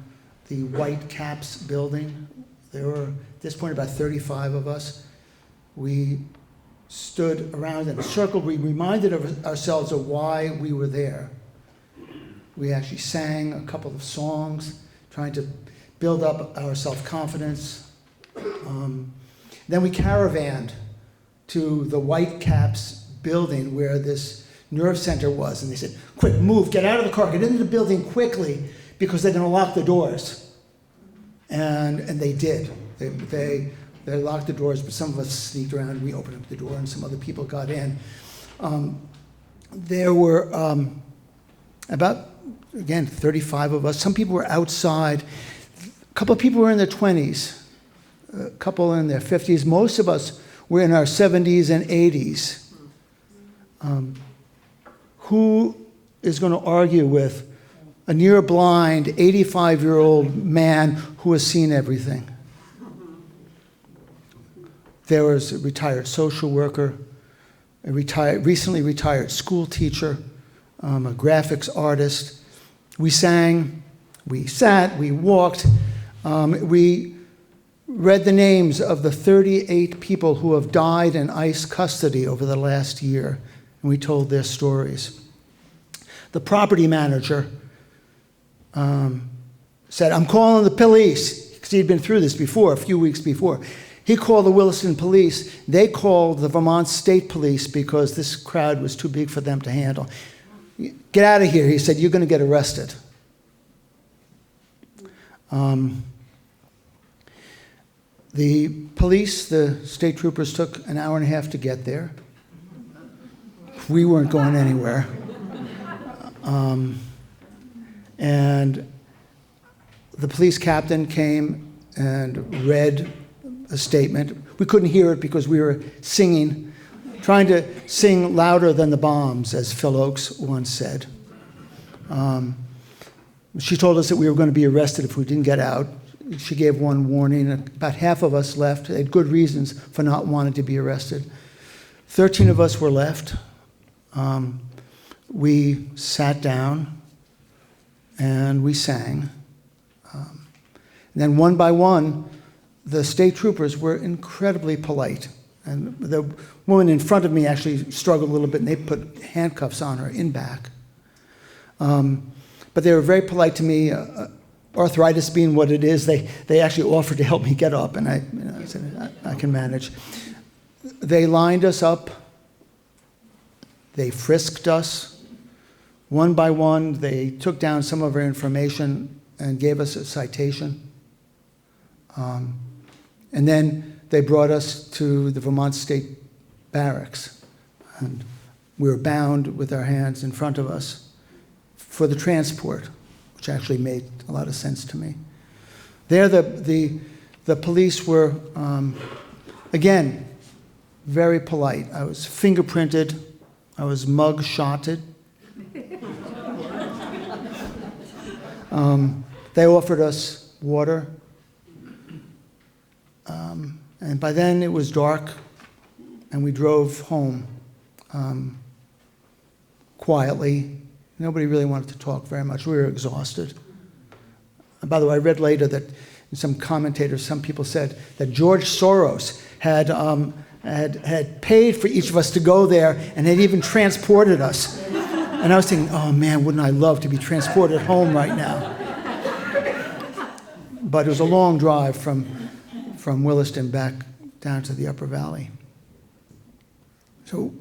the White Caps building. There were, at this point, about 35 of us. We stood around in a circle. We reminded ourselves of why we were there. We actually sang a couple of songs, trying to build up our self-confidence. Then we caravanned to the White Caps building where this nerve center was, and they said, quick, move, get out of the car, get into the building quickly, because they're going to lock the doors. And they did. They locked the doors, but some of us sneaked around, and we opened up the door, and some other people got in. There were about, again, 35 of us. Some people were outside. A couple of people were in their 20s, a couple in their 50s. Most of us were in our 70s and 80s. Who is going to argue with a near-blind 85-year-old man who has seen everything? There was a retired social worker, a recently retired school teacher, a graphics artist. We sang, we sat, we walked. We read the names of the 38 people who have died in ICE custody over the last year, and we told their stories. The property manager said, I'm calling the police, because he'd been through this before, a few weeks before. He called the Williston police. They called the Vermont State Police because this crowd was too big for them to handle. Get out of here. He said, you're going to get arrested. The police, the state troopers, took an hour and a half to get there. We weren't going anywhere. And the police captain came and read a statement. We couldn't hear it because we were singing, trying to sing louder than the bombs, as Phil Oakes once said. She told us that we were going to be arrested if we didn't get out. She gave one warning. About half of us left. They had good reasons for not wanting to be arrested. 13 of us were left. We sat down and we sang. And then one by one, the state troopers were incredibly polite. And the woman in front of me actually struggled a little bit, and they put handcuffs on her in back. But they were very polite to me. Arthritis being what it is, they actually offered to help me get up, and I said, I can manage. They lined us up. They frisked us. One by one, they took down some of our information and gave us a citation. And then they brought us to the Vermont State Barracks. And we were bound with our hands in front of us for the transport, which actually made a lot of sense to me. There, the police were, again, very polite. I was fingerprinted. I was mug-shotted. They offered us water. And by then it was dark, and we drove home quietly. Nobody really wanted to talk very much. We were exhausted. And by the way, I read later that some commentators, some people said that George Soros had paid for each of us to go there and had even transported us. And I was thinking, oh man, wouldn't I love to be transported home right now? But it was a long drive from Williston back down to the Upper Valley. So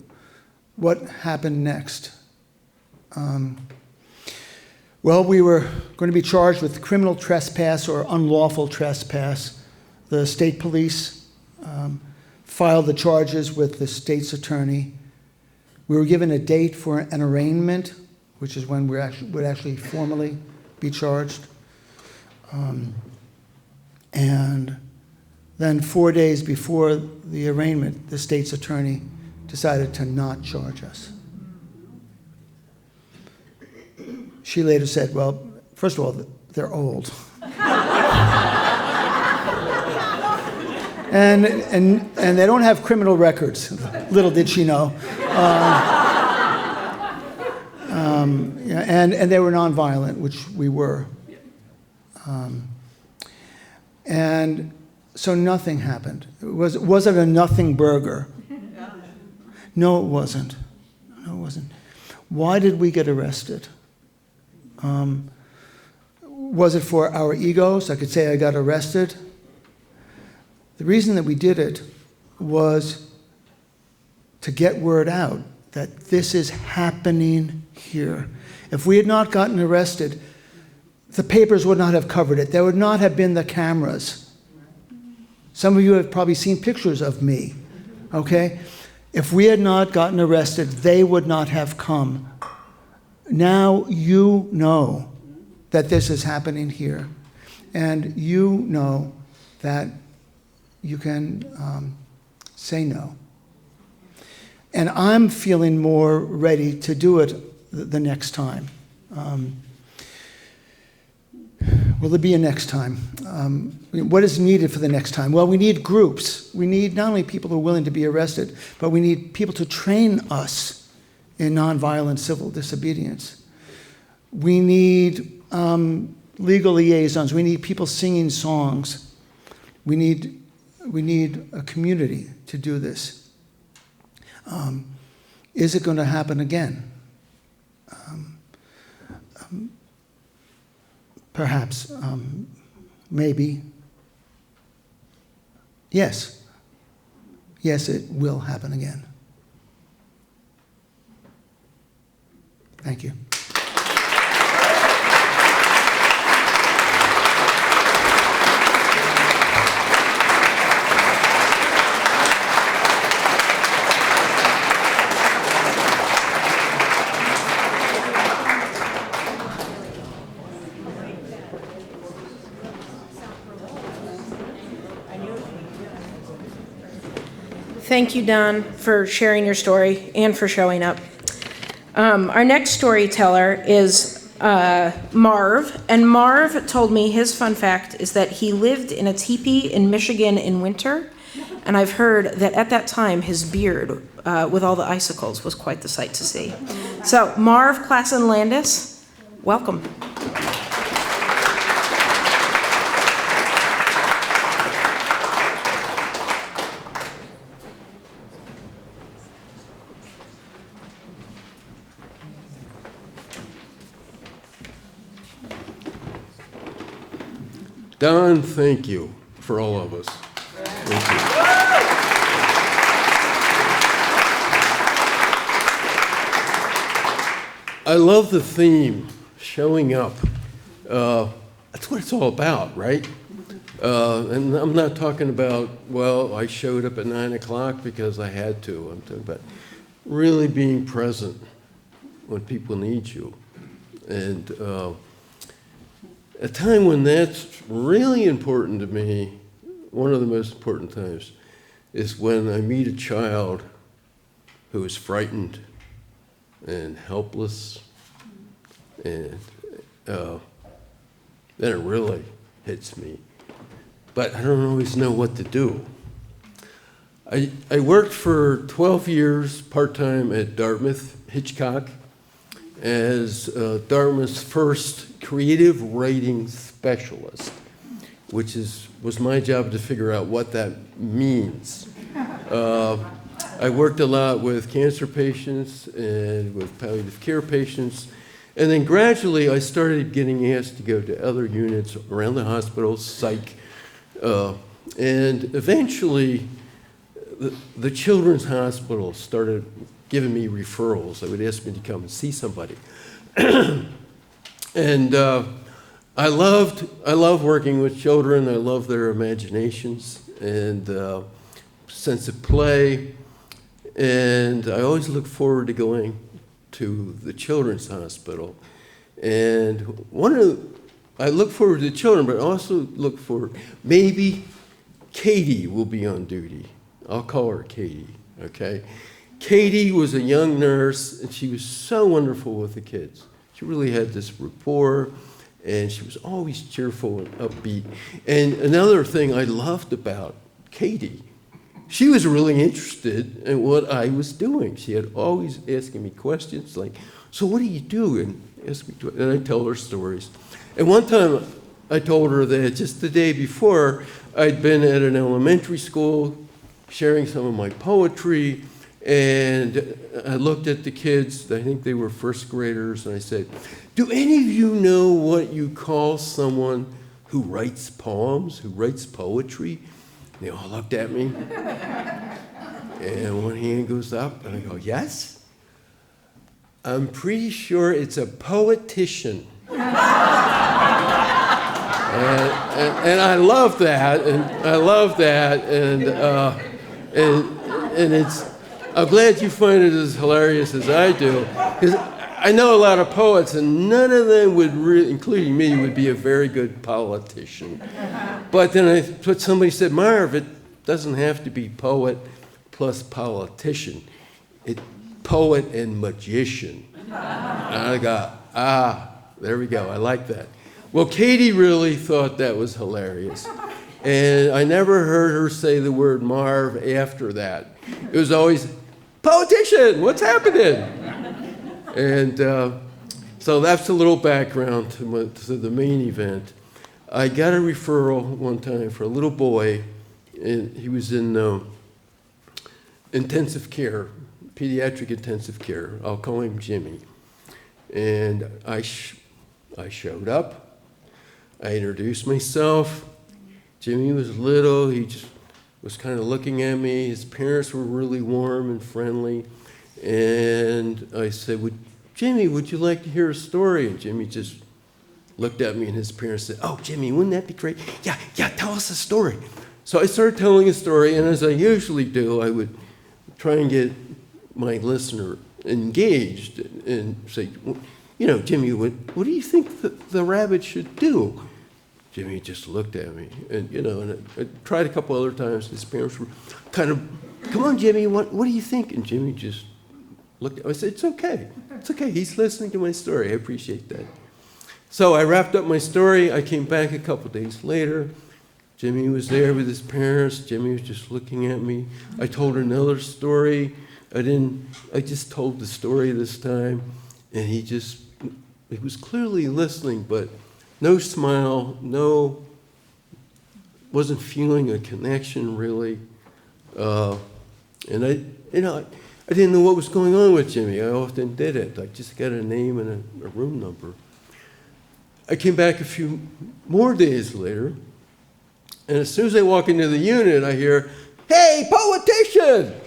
what happened next? Well, we were going to be charged with criminal trespass or unlawful trespass. The state police filed the charges with the state's attorney. We were given a date for an arraignment, which is when we would actually formally be charged. And then 4 days before the arraignment, the state's attorney decided to not charge us. She later said, well, first of all, they're old. and they don't have criminal records. Little did she know. And they were nonviolent, which we were. And so nothing happened. Was it a nothing burger? No, it wasn't. No, it wasn't. Why did we get arrested? Was it for our egos? I could say I got arrested. The reason that we did it was to get word out that this is happening here. If we had not gotten arrested, the papers would not have covered it. There would not have been the cameras. Some of you have probably seen pictures of me, okay? If we had not gotten arrested, they would not have come. Now you know that this is happening here, and you know that you can say no. And I'm feeling more ready to do it the next time. Will there be a next time? What is needed for the next time? Well, we need groups. We need not only people who are willing to be arrested, but we need people to train us in nonviolent civil disobedience. We need legal liaisons. We need people singing songs. We need a community to do this. Is it going to happen again? Perhaps, maybe. Yes. Yes, it will happen again. Thank you. Thank you, Don, for sharing your story and for showing up. Our next storyteller is Marv, and Marv told me his fun fact is that he lived in a teepee in Michigan in winter, and I've heard that at that time his beard with all the icicles was quite the sight to see. So, Marv Klassen Landis, welcome. Don, thank you for all of us. Thank you. I love the theme, showing up. That's what it's all about, right? And I'm not talking about, well, I showed up at 9 o'clock because I had to. I'm talking about really being present when people need you. And a time when that's really important to me, one of the most important times, is when I meet a child who is frightened and helpless, and then it really hits me. But I don't always know what to do. I worked for 12 years part-time at Dartmouth Hitchcock as Dartmouth's first creative writing specialist, which was my job to figure out what that means. I worked a lot with cancer patients and with palliative care patients, and then gradually I started getting asked to go to other units around the hospital, psych, and eventually the children's hospital started giving me referrals. They would ask me to come and see somebody. And I love working with children. I love their imaginations and sense of play. And I always look forward to going to the children's hospital. And I look forward to the children, but I also look forward, maybe Katie will be on duty. I'll call her Katie, okay? Katie was a young nurse, and she was so wonderful with the kids. She really had this rapport, and she was always cheerful and upbeat. And another thing I loved about Katie, she was really interested in what I was doing. She had always asking me questions like, so what do you do? And I tell her stories. And one time I told her that just the day before, I'd been at an elementary school sharing some of my poetry, and I looked at the kids, I think they were first graders, and I said, do any of you know what you call someone who writes poems, who writes poetry? And they all looked at me, and one hand goes up, and I go, yes? I'm pretty sure it's a poetician. And I love that, and it's, I'm glad you find it as hilarious as I do, because I know a lot of poets, and none of them would really, including me, would be a very good politician. But then somebody said, Marv, it doesn't have to be poet plus politician. It's poet and magician. And I got, there we go, I like that. Well, Katie really thought that was hilarious. And I never heard her say the word Marv after that. It was always, politician, what's happening? And so that's a little background to the main event. I got a referral one time for a little boy, and he was in intensive care, pediatric intensive care. I'll call him Jimmy. And I showed up. I introduced myself. Jimmy was little. He just was kind of looking at me. His parents were really warm and friendly. And I said, Jimmy, would you like to hear a story? And Jimmy just looked at me, and his parents said, oh, Jimmy, wouldn't that be great? Yeah, tell us a story. So I started telling a story, and as I usually do, I would try and get my listener engaged and say, you know, Jimmy, what do you think the rabbit should do? Jimmy just looked at me, and you know, and I tried a couple other times. His parents were kind of, come on, Jimmy, what do you think? And Jimmy just looked at me. I said, it's okay. He's listening to my story. I appreciate that. So I wrapped up my story. I came back a couple days later. Jimmy was there with his parents. Jimmy was just looking at me. I told another story. I just told the story this time, and he was clearly listening, but no smile, wasn't feeling a connection really. And I didn't know what was going on with Jimmy. I often did it. I just got a name and a room number. I came back a few more days later, and as soon as I walk into the unit, I hear, hey, politician!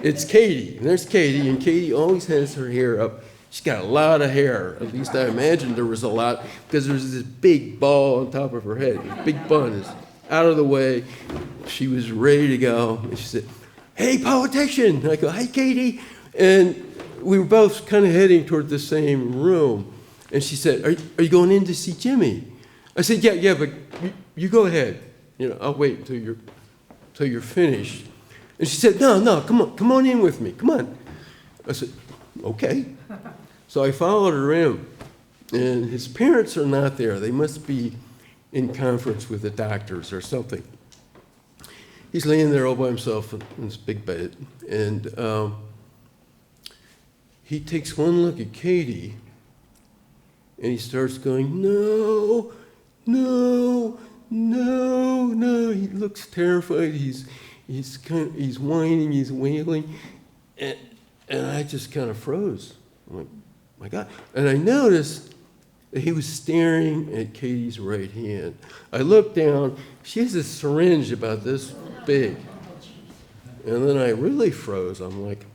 It's Katie. And there's Katie, and Katie always has her hair up. She's got a lot of hair. At least I imagined there was a lot, because there's this big ball on top of her head. This big bun is out of the way. She was ready to go. And she said, hey, politician. And I go, hi, Katie. And we were both kind of heading toward the same room. And she said, are you going in to see Jimmy? I said, yeah, but you go ahead. You know, I'll wait until you're finished. And she said, no, come on in with me. Come on. I said, okay. So I followed her in, and his parents are not there. They must be in conference with the doctors or something. He's laying there all by himself in this big bed, and he takes one look at Katie, and he starts going, no. He looks terrified. He's whining, he's wailing, and I just kind of froze. I'm like, my God. And I noticed that he was staring at Katie's right hand. I looked down. She has a syringe about this big. And then I really froze. I'm like,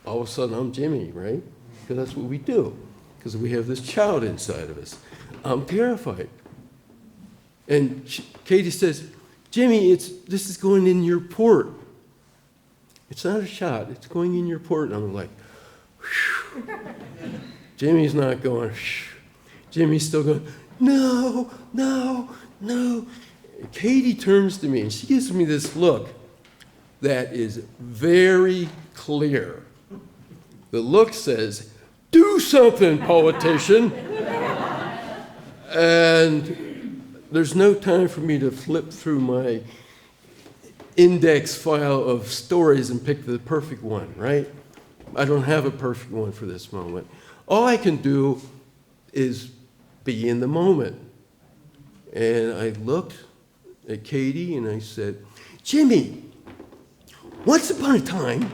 all of a sudden, I'm Jimmy, right? Because that's what we do. Because we have this child inside of us. I'm terrified. And Katie says, Jimmy, this is going in your port. It's not a shot. It's going in your port. And I'm like, whew. Jimmy's not going, whew. Jimmy's still going, no. Katie turns to me, and she gives me this look that is very clear. The look says, do something, politician. And there's no time for me to flip through my index file of stories and pick the perfect one, right? I don't have a perfect one for this moment. All I can do is be in the moment. And I looked at Katie and I said, Jimmy, once upon a time,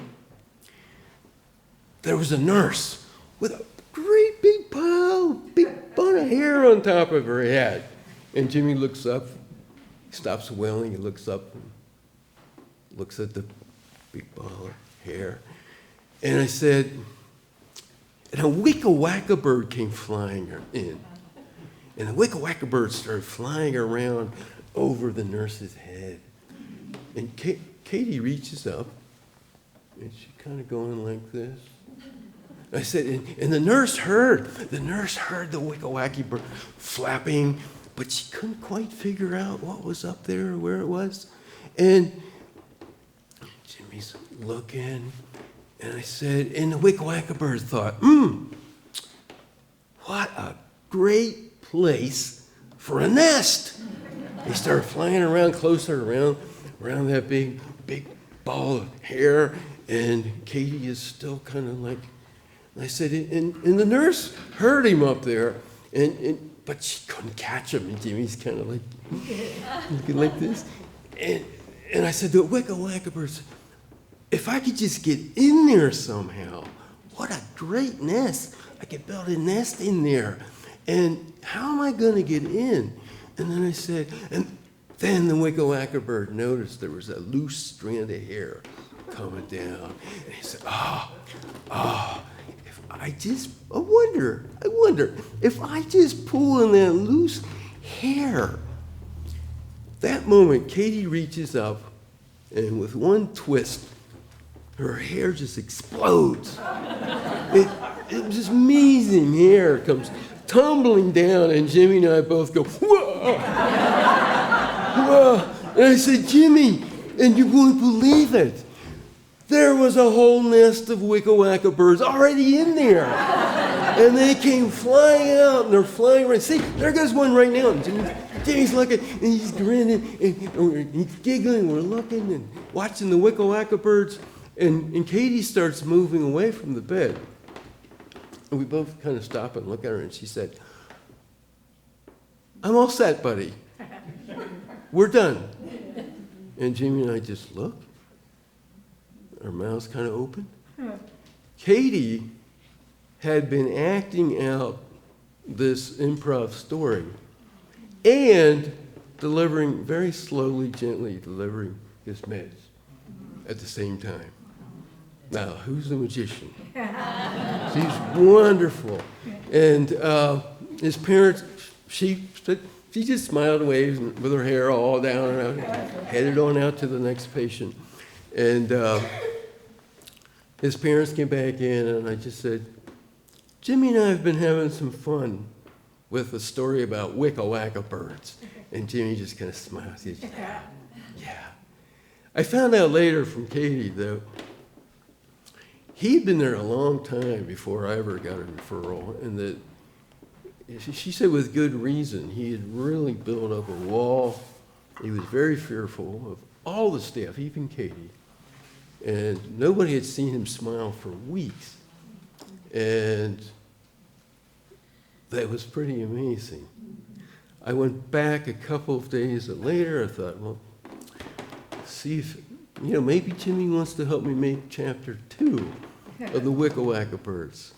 there was a nurse with a great big bun of hair on top of her head. And Jimmy looks up, stops wailing, he looks up and looks at the big ball of hair. And I said, and a wicka-wacka bird came flying in. And the wicka-wacka bird started flying around over the nurse's head. And Katie reaches up, and she's kind of going like this. I said, and the nurse heard the wicka-wacky bird flapping, but she couldn't quite figure out what was up there or where it was. And Jimmy's looking, and I said, and the wicka-wacka bird thought, what a great place for a nest. They started flying around closer, around that big ball of hair, and Katie is still kind of like, I said, and the nurse heard him up there, but she couldn't catch him, and Jimmy's kind of like looking like this. And I said to the wicka-wacka bird, if I could just get in there somehow, what a great nest. I could build a nest in there. And how am I going to get in? And then I said, and then the wicka-wacka bird noticed there was a loose strand of hair coming down. And he said, if I I wonder if I just pull in that loose hair. That moment, Katie reaches up, and with one twist, her hair just explodes. It was this amazing hair comes tumbling down, and Jimmy and I both go, whoa! Whoa! And I said, Jimmy, and you won't believe it. There was a whole nest of wicka-wacka birds already in there. And they came flying out, and they're flying around. See, there goes one right now. And Jimmy's looking, and he's grinning, and he's giggling. We're looking and watching the wicka-wacka birds. And Katie starts moving away from the bed. And we both kind of stop and look at her, and she said, I'm all set, buddy. We're done. And Jimmy and I just looked. Our mouths kind of open. Katie had been acting out this improv story and delivering, very slowly, gently delivering his meds at the same time. Now, who's the magician? She's wonderful. And his parents, she just smiled and waved with her hair all down and headed on out to the next patient. And his parents came back in, and I just said, Jimmy and I have been having some fun with a story about wicka-wacka birds. And Jimmy just kind of smiled. He said, yeah. I found out later from Katie, though, he'd been there a long time before I ever got a referral, and that she said with good reason. He had really built up a wall. He was very fearful of all the staff, even Katie. And nobody had seen him smile for weeks. And that was pretty amazing. I went back a couple of days later. I thought, well, see if, maybe Jimmy wants to help me make chapter 2 of the wicka-wacka birds.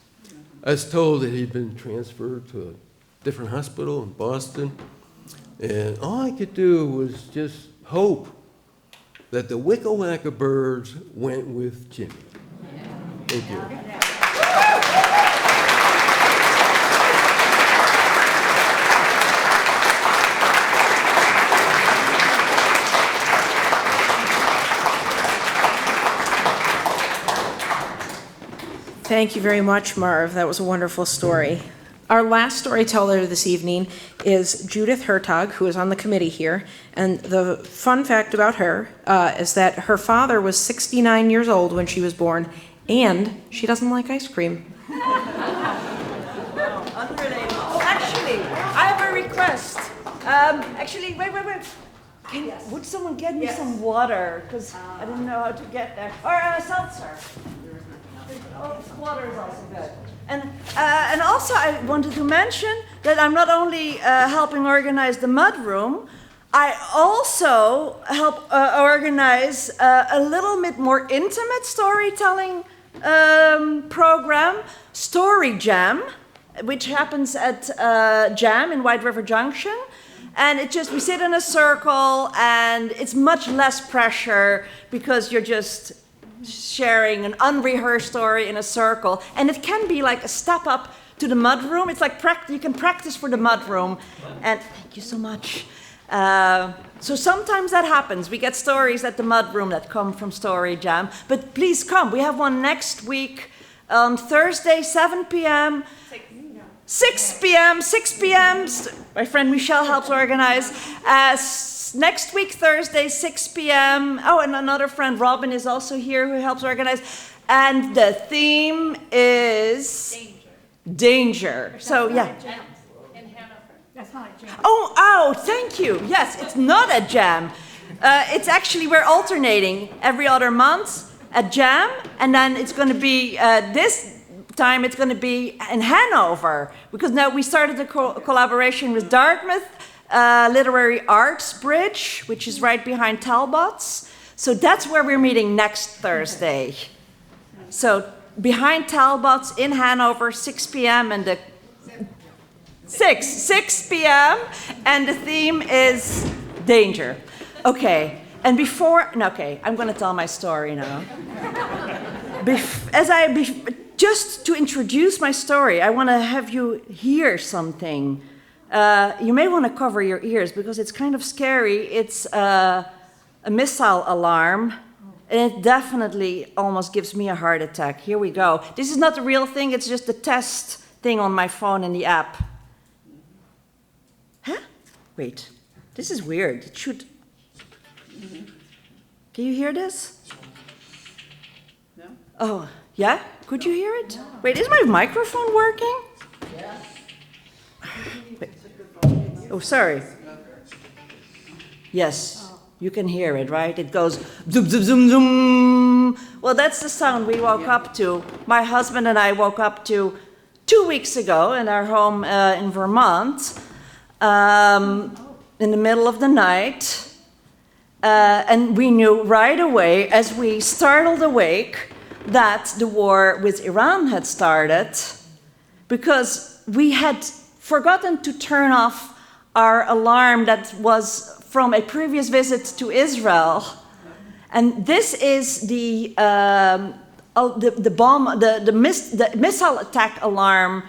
I was told that he'd been transferred to a different hospital in Boston. And all I could do was just hope that the wicka-wacka birds went with Jimmy. Thank you. Thank you very much, Marv. That was a wonderful story. Our last storyteller this evening is Judith Hertog, who is on the committee here. And the fun fact about her is that her father was 69 years old when she was born, and she doesn't like ice cream. Unrelated. Oh, actually, I have a request. Wait. Would someone get me some water? Because I didn't know how to get there. Or a seltzer. Oh, water is also good. And also, I wanted to mention that I'm not only helping organize the Mudroom, I also help organize a little bit more intimate storytelling program, Story Jam, which happens at Jam in White River Junction. And we sit in a circle, and it's much less pressure because you're just sharing an unrehearsed story in a circle. And it can be like a step up to the Mudroom. It's like you can practice for the Mudroom. And thank you so much. So sometimes that happens. We get stories at the Mudroom that come from Story Jam. But please come. We have one next week on Thursday, 7 p.m. 6 p.m. My friend Michelle helps organize. Next week, Thursday, 6 p.m. Oh, and another friend, Robin, is also here who helps organize. And the theme is danger. So, yeah. That's not a jam. Oh, thank you. Yes, it's not a jam. It's actually, we're alternating every other month at Jam, and then it's going to be this time it's going to be in Hanover, because now we started a collaboration with Dartmouth Literary Arts Bridge, which is right behind Talbot's. So that's where we're meeting next Thursday. So behind Talbot's in Hanover, 6 p.m. and the 6 p.m. and the theme is danger. Okay, and before, I'm going to tell my story now. just to introduce my story, I want to have you hear something. You may want to cover your ears because it's kind of scary. It's a missile alarm, and it definitely almost gives me a heart attack. Here we go. This is not the real thing, it's just the test thing on my phone in the app. Huh? Wait, this is weird. It should... Can you hear this? No. Oh, yeah? Could you hear it? Wait, is my microphone working? Yeah. Wait. Oh, sorry. Yes, you can hear it, right? It goes zoom, zoom, zoom, zoom. Well, that's the sound we woke up to. My husband and I woke up to 2 weeks ago in our home in Vermont, in the middle of the night. And we knew right away, as we startled awake, that the war with Iran had started, because we had forgotten to turn off our alarm that was from a previous visit to Israel. And this is the missile attack alarm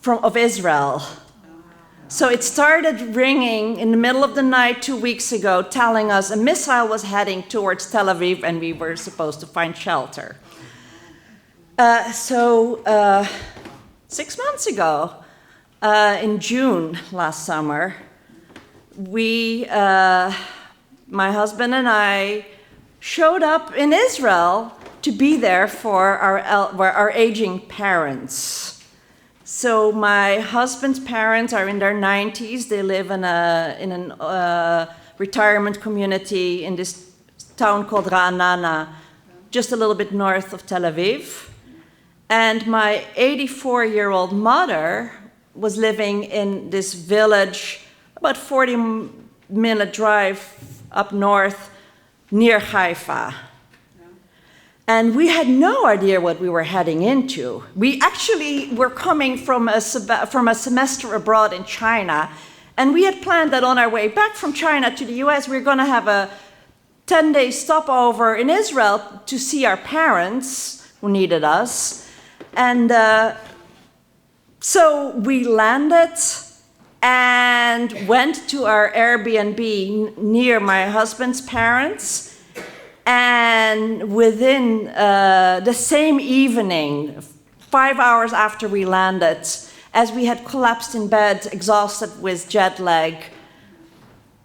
of Israel. So it started ringing in the middle of the night 2 weeks ago, telling us a missile was heading towards Tel Aviv and we were supposed to find shelter. 6 months ago, in June last summer, my husband and I showed up in Israel to be there for our aging parents. So my husband's parents are in their 90s. They live in a retirement community in this town called Ra'anana, just a little bit north of Tel Aviv. And my 84-year-old mother was living in this village, about 40-minute drive up north, near Haifa. And we had no idea what we were heading into. We actually were coming from a semester abroad in China, and we had planned that on our way back from China to the US, we were going to have a 10-day stopover in Israel to see our parents who needed us. And so we landed and went to our Airbnb near my husband's parents. And within the same evening, 5 hours after we landed, as we had collapsed in bed, exhausted with jet lag,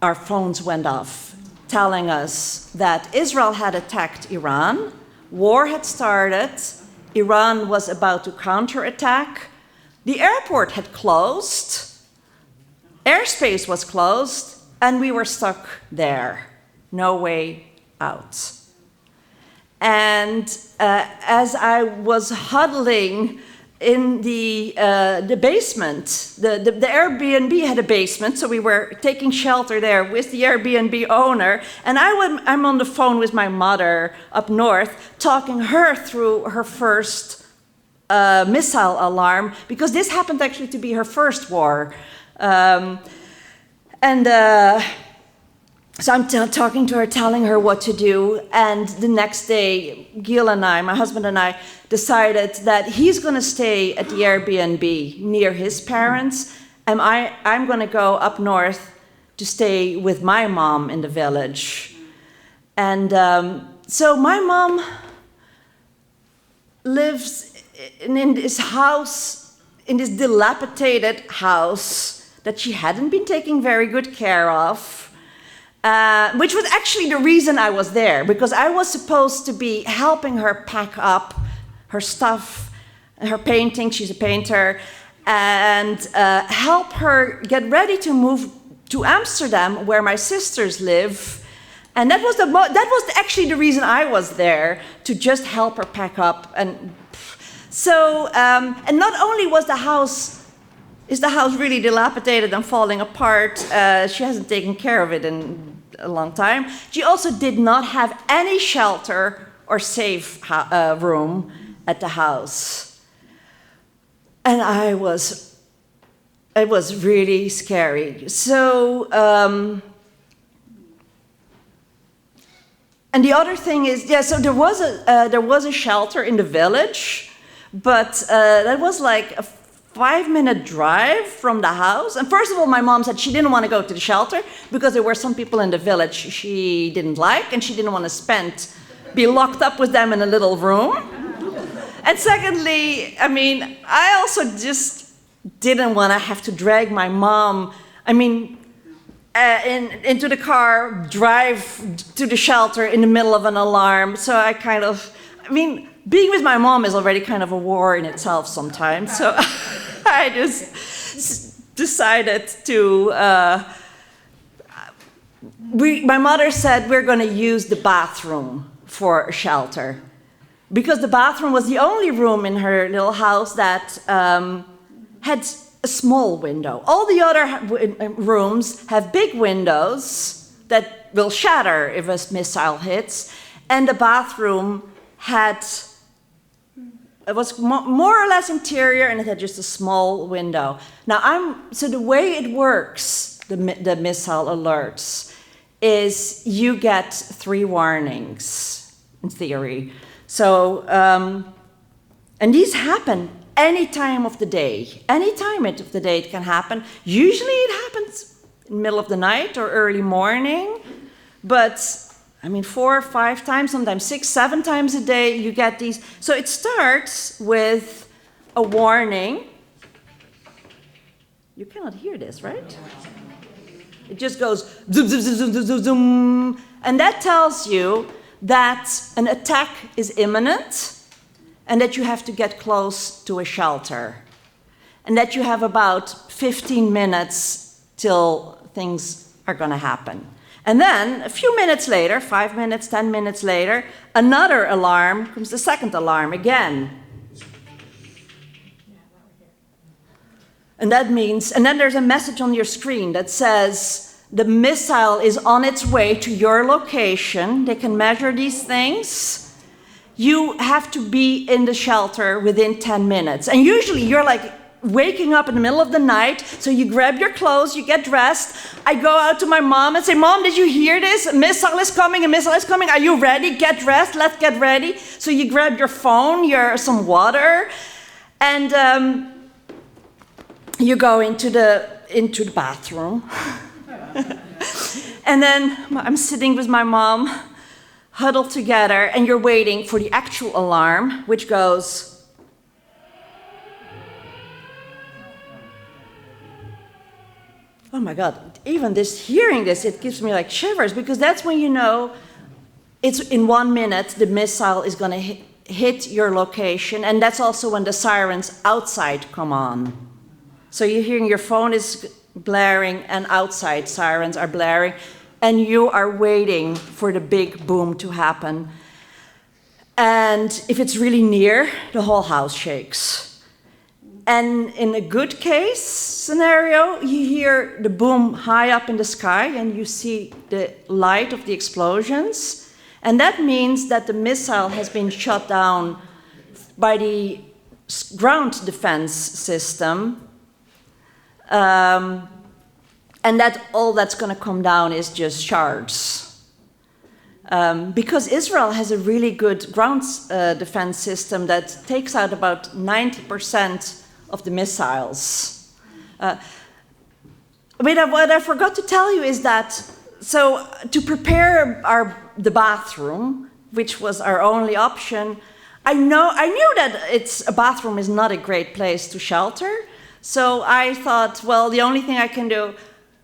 our phones went off, telling us that Israel had attacked Iran, war had started, Iran was about to counterattack, the airport had closed, airspace was closed, and we were stuck there, no way out. And as I was huddling in the basement, the Airbnb had a basement, so we were taking shelter there with the Airbnb owner, and I'm on the phone with my mother up north, talking her through her first missile alarm, because this happened actually to be her first war. So I'm talking to her, telling her what to do, and the next day, Gil and I, my husband and I, decided that he's going to stay at the Airbnb near his parents, and I'm going to go up north to stay with my mom in the village. And so my mom lives in this house, in this dilapidated house that she hadn't been taking very good care of. Which was actually the reason I was there, because I was supposed to be helping her pack up her stuff, her painting, she's a painter, and help her get ready to move to Amsterdam, where my sisters live. And that was actually the reason I was there, to just help her pack up. And so, and not only is the house really dilapidated and falling apart, she hasn't taken care of it in a long time. She also did not have any shelter or safe room at the house. And it was really scary. So, and the other thing is, so there was a shelter in the village, But that was like a 5-minute drive from the house. And first of all, my mom said she didn't want to go to the shelter because there were some people in the village she didn't like, and she didn't want to be locked up with them in a little room. And secondly, I mean, I also just didn't want to have to drag my mom, into the car, drive to the shelter in the middle of an alarm. So being with my mom is already kind of a war in itself sometimes. So I just decided to, my mother said we're going to use the bathroom for a shelter, because the bathroom was the only room in her little house that had a small window. All the other rooms have big windows that will shatter if a missile hits, and the bathroom it was more or less interior, and it had just a small window. Now, so the way it works, the missile alerts, is you get 3 warnings, in theory. So, and these happen any time of the day. Any time of the day it can happen. Usually it happens in the middle of the night or early morning, but 4 or 5 times, sometimes 6, 7 times a day you get these. So it starts with a warning. You cannot hear this, right? It just goes zoom, zoom, zoom, zoom, zoom, zoom. And that tells you that an attack is imminent and that you have to get close to a shelter. And that you have about 15 minutes till things are going to happen. And then, a few minutes later, 5 minutes, 10 minutes later, another alarm comes, the second alarm again. And that means, and then there's a message on your screen that says, the missile is on its way to your location. They can measure these things. You have to be in the shelter within 10 minutes. And usually you're like, waking up in the middle of the night, so you grab your clothes, you get dressed. I go out to my mom and say, Mom, did you hear this? A missile is coming, a missile is coming. Are you ready? Get dressed, let's get ready. So you grab your phone, some water, and you go into the bathroom. And then I'm sitting with my mom, huddled together, and you're waiting for the actual alarm, which goes, oh my God, even hearing this, it gives me like shivers, because that's when you know it's in 1 minute the missile is going to hit your location, and that's also when the sirens outside come on. So you're hearing your phone is blaring and outside sirens are blaring, and you are waiting for the big boom to happen. And if it's really near, the whole house shakes. And in a good case scenario, you hear the boom high up in the sky and you see the light of the explosions. And that means that the missile has been shot down by the ground defense system. And that all that's going to come down is just shards. Because Israel has a really good ground defense system that takes out about 90% of the missiles. What I forgot to tell you is that, so to prepare the bathroom, which was our only option, I knew that a bathroom is not a great place to shelter. So I thought, well, the only thing I can do,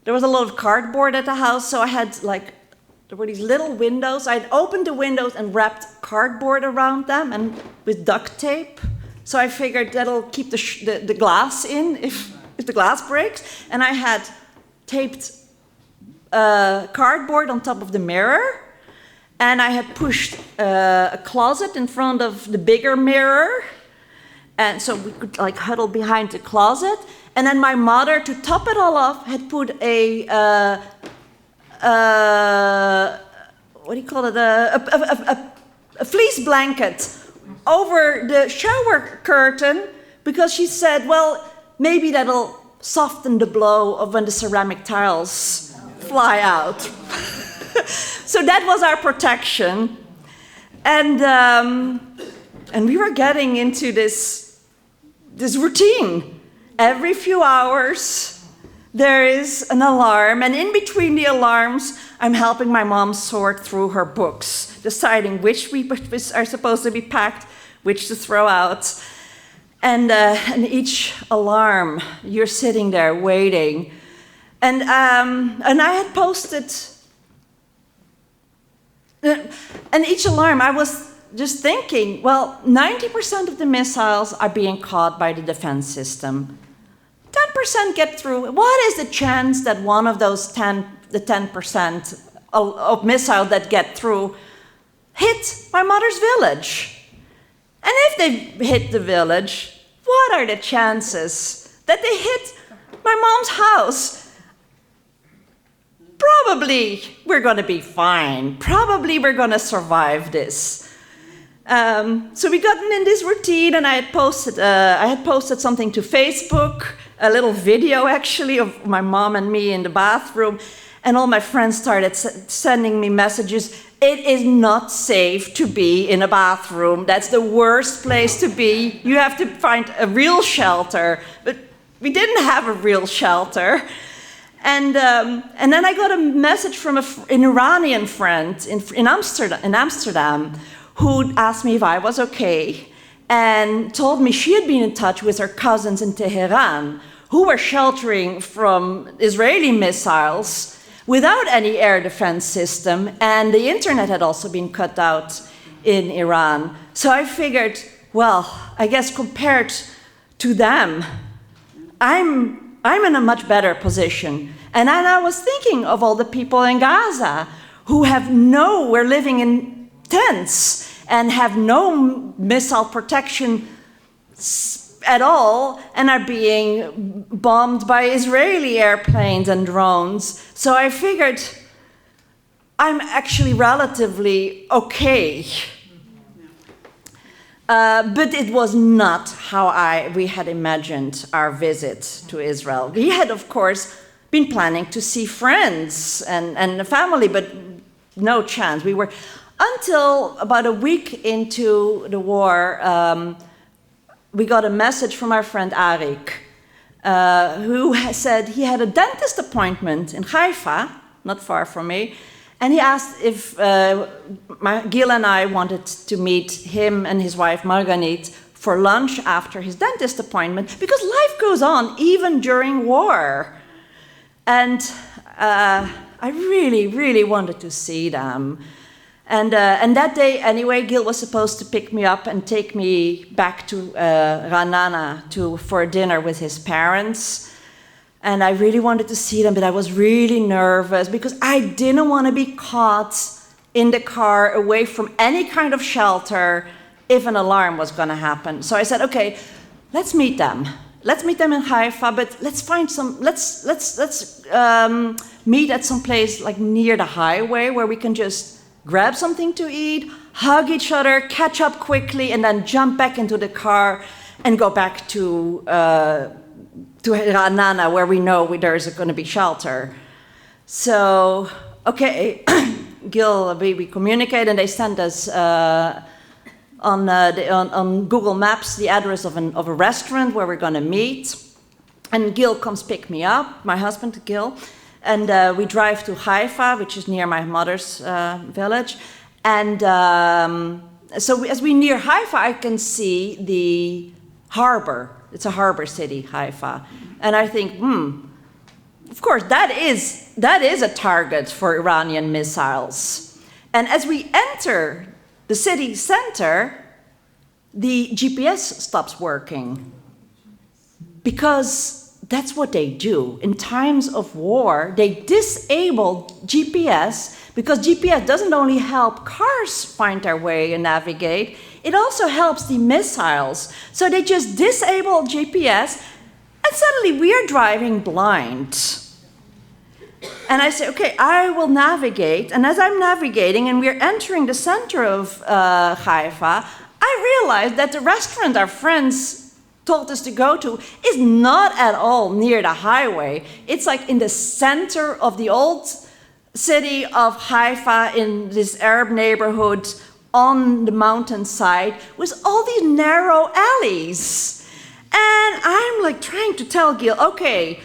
there was a lot of cardboard at the house, so I had there were these little windows. I'd opened the windows and wrapped cardboard around them and with duct tape. So I figured that'll keep the glass in if the glass breaks. And I had taped cardboard on top of the mirror. And I had pushed a closet in front of the bigger mirror. And so we could huddle behind the closet. And then my mother, to top it all off, had put a fleece blanket over the shower curtain, because she said, well, maybe that'll soften the blow of when the ceramic tiles fly out. So that was our protection. And And we were getting into this routine. Every few hours, there is an alarm, and in between the alarms, I'm helping my mom sort through her books, deciding which are supposed to be packed, which to throw out. And each alarm, you're sitting there waiting. And I had posted, and each alarm, I was just thinking, well, 90% of the missiles are being caught by the defense system. 10% get through. What is the chance that one of those 10% of missiles that get through hit my mother's village? And if they hit the village, what are the chances that they hit my mom's house? Probably we're going to be fine. Probably we're going to survive this. So we gotten in this routine, and I had posted something to Facebook, a little video actually of my mom and me in the bathroom, and all my friends started sending me messages. It is not safe to be in a bathroom. That's the worst place to be. You have to find a real shelter. But we didn't have a real shelter. And then I got a message from an Iranian friend in Amsterdam who asked me if I was okay and told me she had been in touch with her cousins in Tehran who were sheltering from Israeli missiles without any air defense system, and the internet had also been cut out in Iran. So I figured, well, I guess compared to them, I'm in a much better position. And then I was thinking of all the people in Gaza who we're living in tents and have no missile protection at all and are being bombed by Israeli airplanes and drones. So I figured I'm actually relatively okay. But it was not how we had imagined our visit to Israel. We had, of course, been planning to see friends and family, but no chance. We were, until about a week into the war, we got a message from our friend Arik, who said he had a dentist appointment in Haifa, not far from me, and he asked if Gil and I wanted to meet him and his wife Marganit for lunch after his dentist appointment, because life goes on even during war. And I really, really wanted to see them. And that day, anyway, Gil was supposed to pick me up and take me back to Ra'anana for a dinner with his parents. And I really wanted to see them, but I was really nervous because I didn't want to be caught in the car away from any kind of shelter if an alarm was going to happen. So I said, okay, let's meet them. Let's meet them in Haifa, but let's meet at some place like near the highway where we can just grab something to eat, hug each other, catch up quickly, and then jump back into the car and go back to Ra'anana, where we know there's going to be shelter. So, okay, Gil, we communicate, and they send us on Google Maps the address of a restaurant where we're going to meet. And Gil comes pick me up, my husband, Gil, and we drive to Haifa, which is near my mother's village. And so as we near Haifa, I can see the harbor. It's a harbor city, Haifa. And I think, of course, that is a target for Iranian missiles. And as we enter the city center, the GPS stops working. Because that's what they do. In times of war, they disable GPS, because GPS doesn't only help cars find their way and navigate, it also helps the missiles. So they just disable GPS, and suddenly we are driving blind. And I say, okay, I will navigate. And as I'm navigating and we're entering the center of Haifa, I realize that the restaurant our friends told us to go to is not at all near the highway. It's like in the center of the old city of Haifa, in this Arab neighborhood, on the mountainside with all these narrow alleys. And I'm like trying to tell Gil, okay,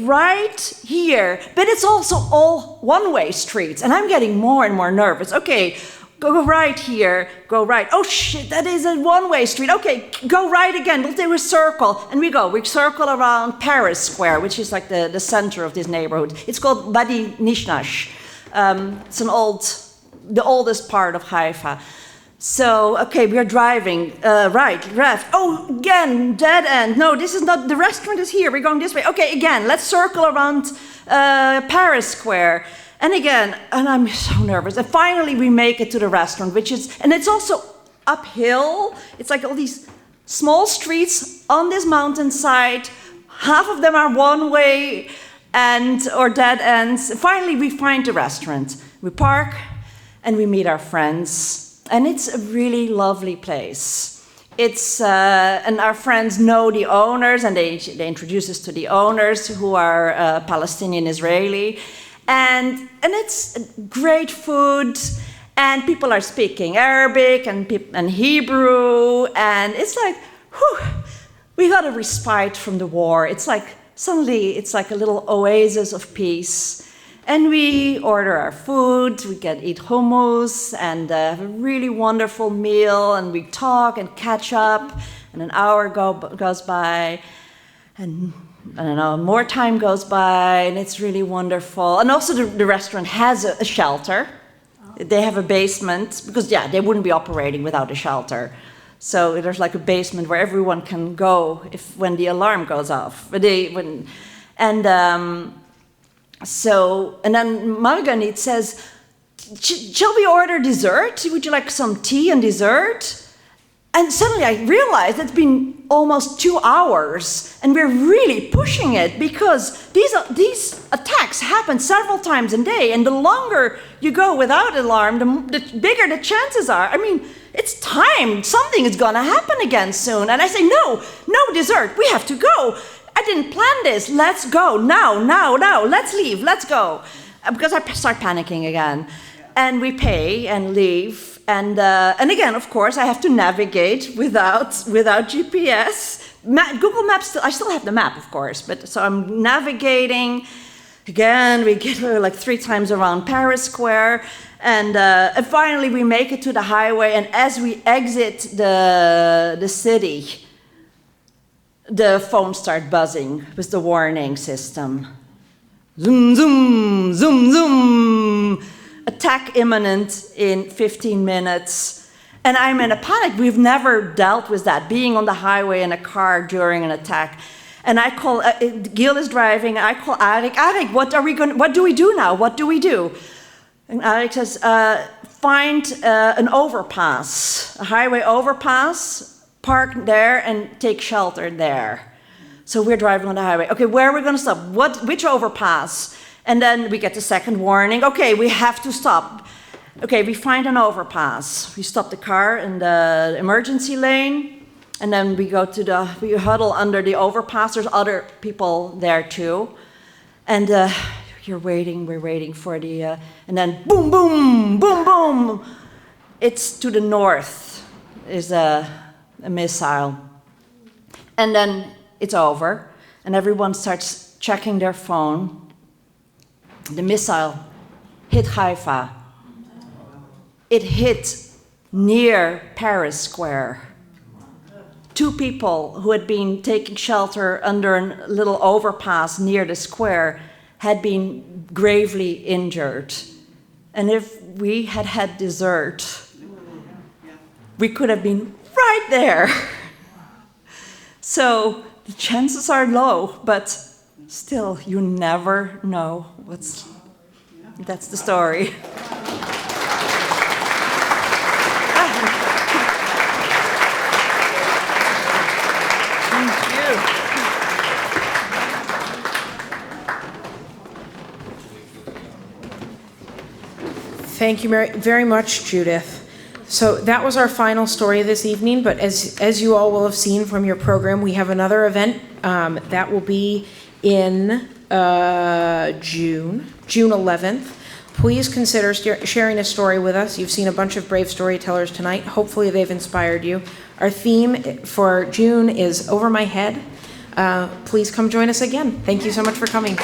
right here, but it's also all one-way streets, and I'm getting more and more nervous. Okay, go right here, go right. Oh shit, that is a one-way street. Okay, go right again, we'll do a circle, and we circle around Paris Square, which is like the center of this neighborhood. It's called Badi Nishnash. It's the oldest part of Haifa. So, okay, we're driving, right, left. Oh, again, dead end. No, this is not, the restaurant is here, we're going this way. Okay, again, let's circle around Paris Square. And again, and I'm so nervous. And finally we make it to the restaurant, and it's also uphill. It's like all these small streets on this mountainside. Half of them are one way or dead ends. Finally, we find the restaurant. We park and we meet our friends. And it's a really lovely place. And our friends know the owners, and they introduce us to the owners, who are Palestinian Israeli. And it's great food, and people are speaking Arabic and Hebrew, and it's like, whew, we got a respite from the war. It's like, suddenly, it's like a little oasis of peace. And we order our food, we eat hummus, and have a really wonderful meal, and we talk and catch up, and an hour goes by, and I don't know, more time goes by, and it's really wonderful. And also the restaurant has a shelter. They have a basement, because they wouldn't be operating without a shelter. So there's like a basement where everyone can go when the alarm goes off. And then Marganit says, shall we order dessert? Would you like some tea and dessert? And suddenly I realized it's been almost 2 hours, and we're really pushing it, because these attacks happen several times a day, and the longer you go without alarm, the bigger the chances are. I mean, it's time. Something is going to happen again soon. And I say, no dessert. We have to go. I didn't plan this. Let's go now. Let's leave. Let's go. Because I start panicking again. And we pay and leave. And again, of course, I have to navigate without GPS. Google Maps, I still have the map, of course. But so I'm navigating. Again, we get like 3 times around Paris Square. And finally, we make it to the highway. And as we exit the city, the phones start buzzing with the warning system. Zoom, zoom, zoom, zoom. Attack imminent in 15 minutes. And I'm in a panic. We've never dealt with that, being on the highway in a car during an attack. And I call, Gil is driving, I call Arik. Arik, what do we do now? What do we do? And Arik says, find an overpass, a highway overpass, park there and take shelter there. So we're driving on the highway. Okay, where are we going to stop? Which overpass? And then we get the second warning. Okay, we have to stop. Okay, we find an overpass. We stop the car in the emergency lane, and then we huddle under the overpass. There's other people there too. And we're waiting for the, and then boom, boom, boom, boom. It's to the north is a missile. And then it's over, and everyone starts checking their phone. The missile hit Haifa. It hit near Paris Square. 2 people who had been taking shelter under a little overpass near the square had been gravely injured. And if we had had dessert, we could have been right there. So the chances are low, but still, you never know that's the story. Thank you very much, Judith. So that was our final story this evening, but as you all will have seen from your program, we have another event that will be in June 11th. please consider sharing a story with us. You've seen a bunch of brave storytellers tonight. Hopefully they've inspired you. Our theme for June is Over My Head. Please come join us again. Thank you so much for coming.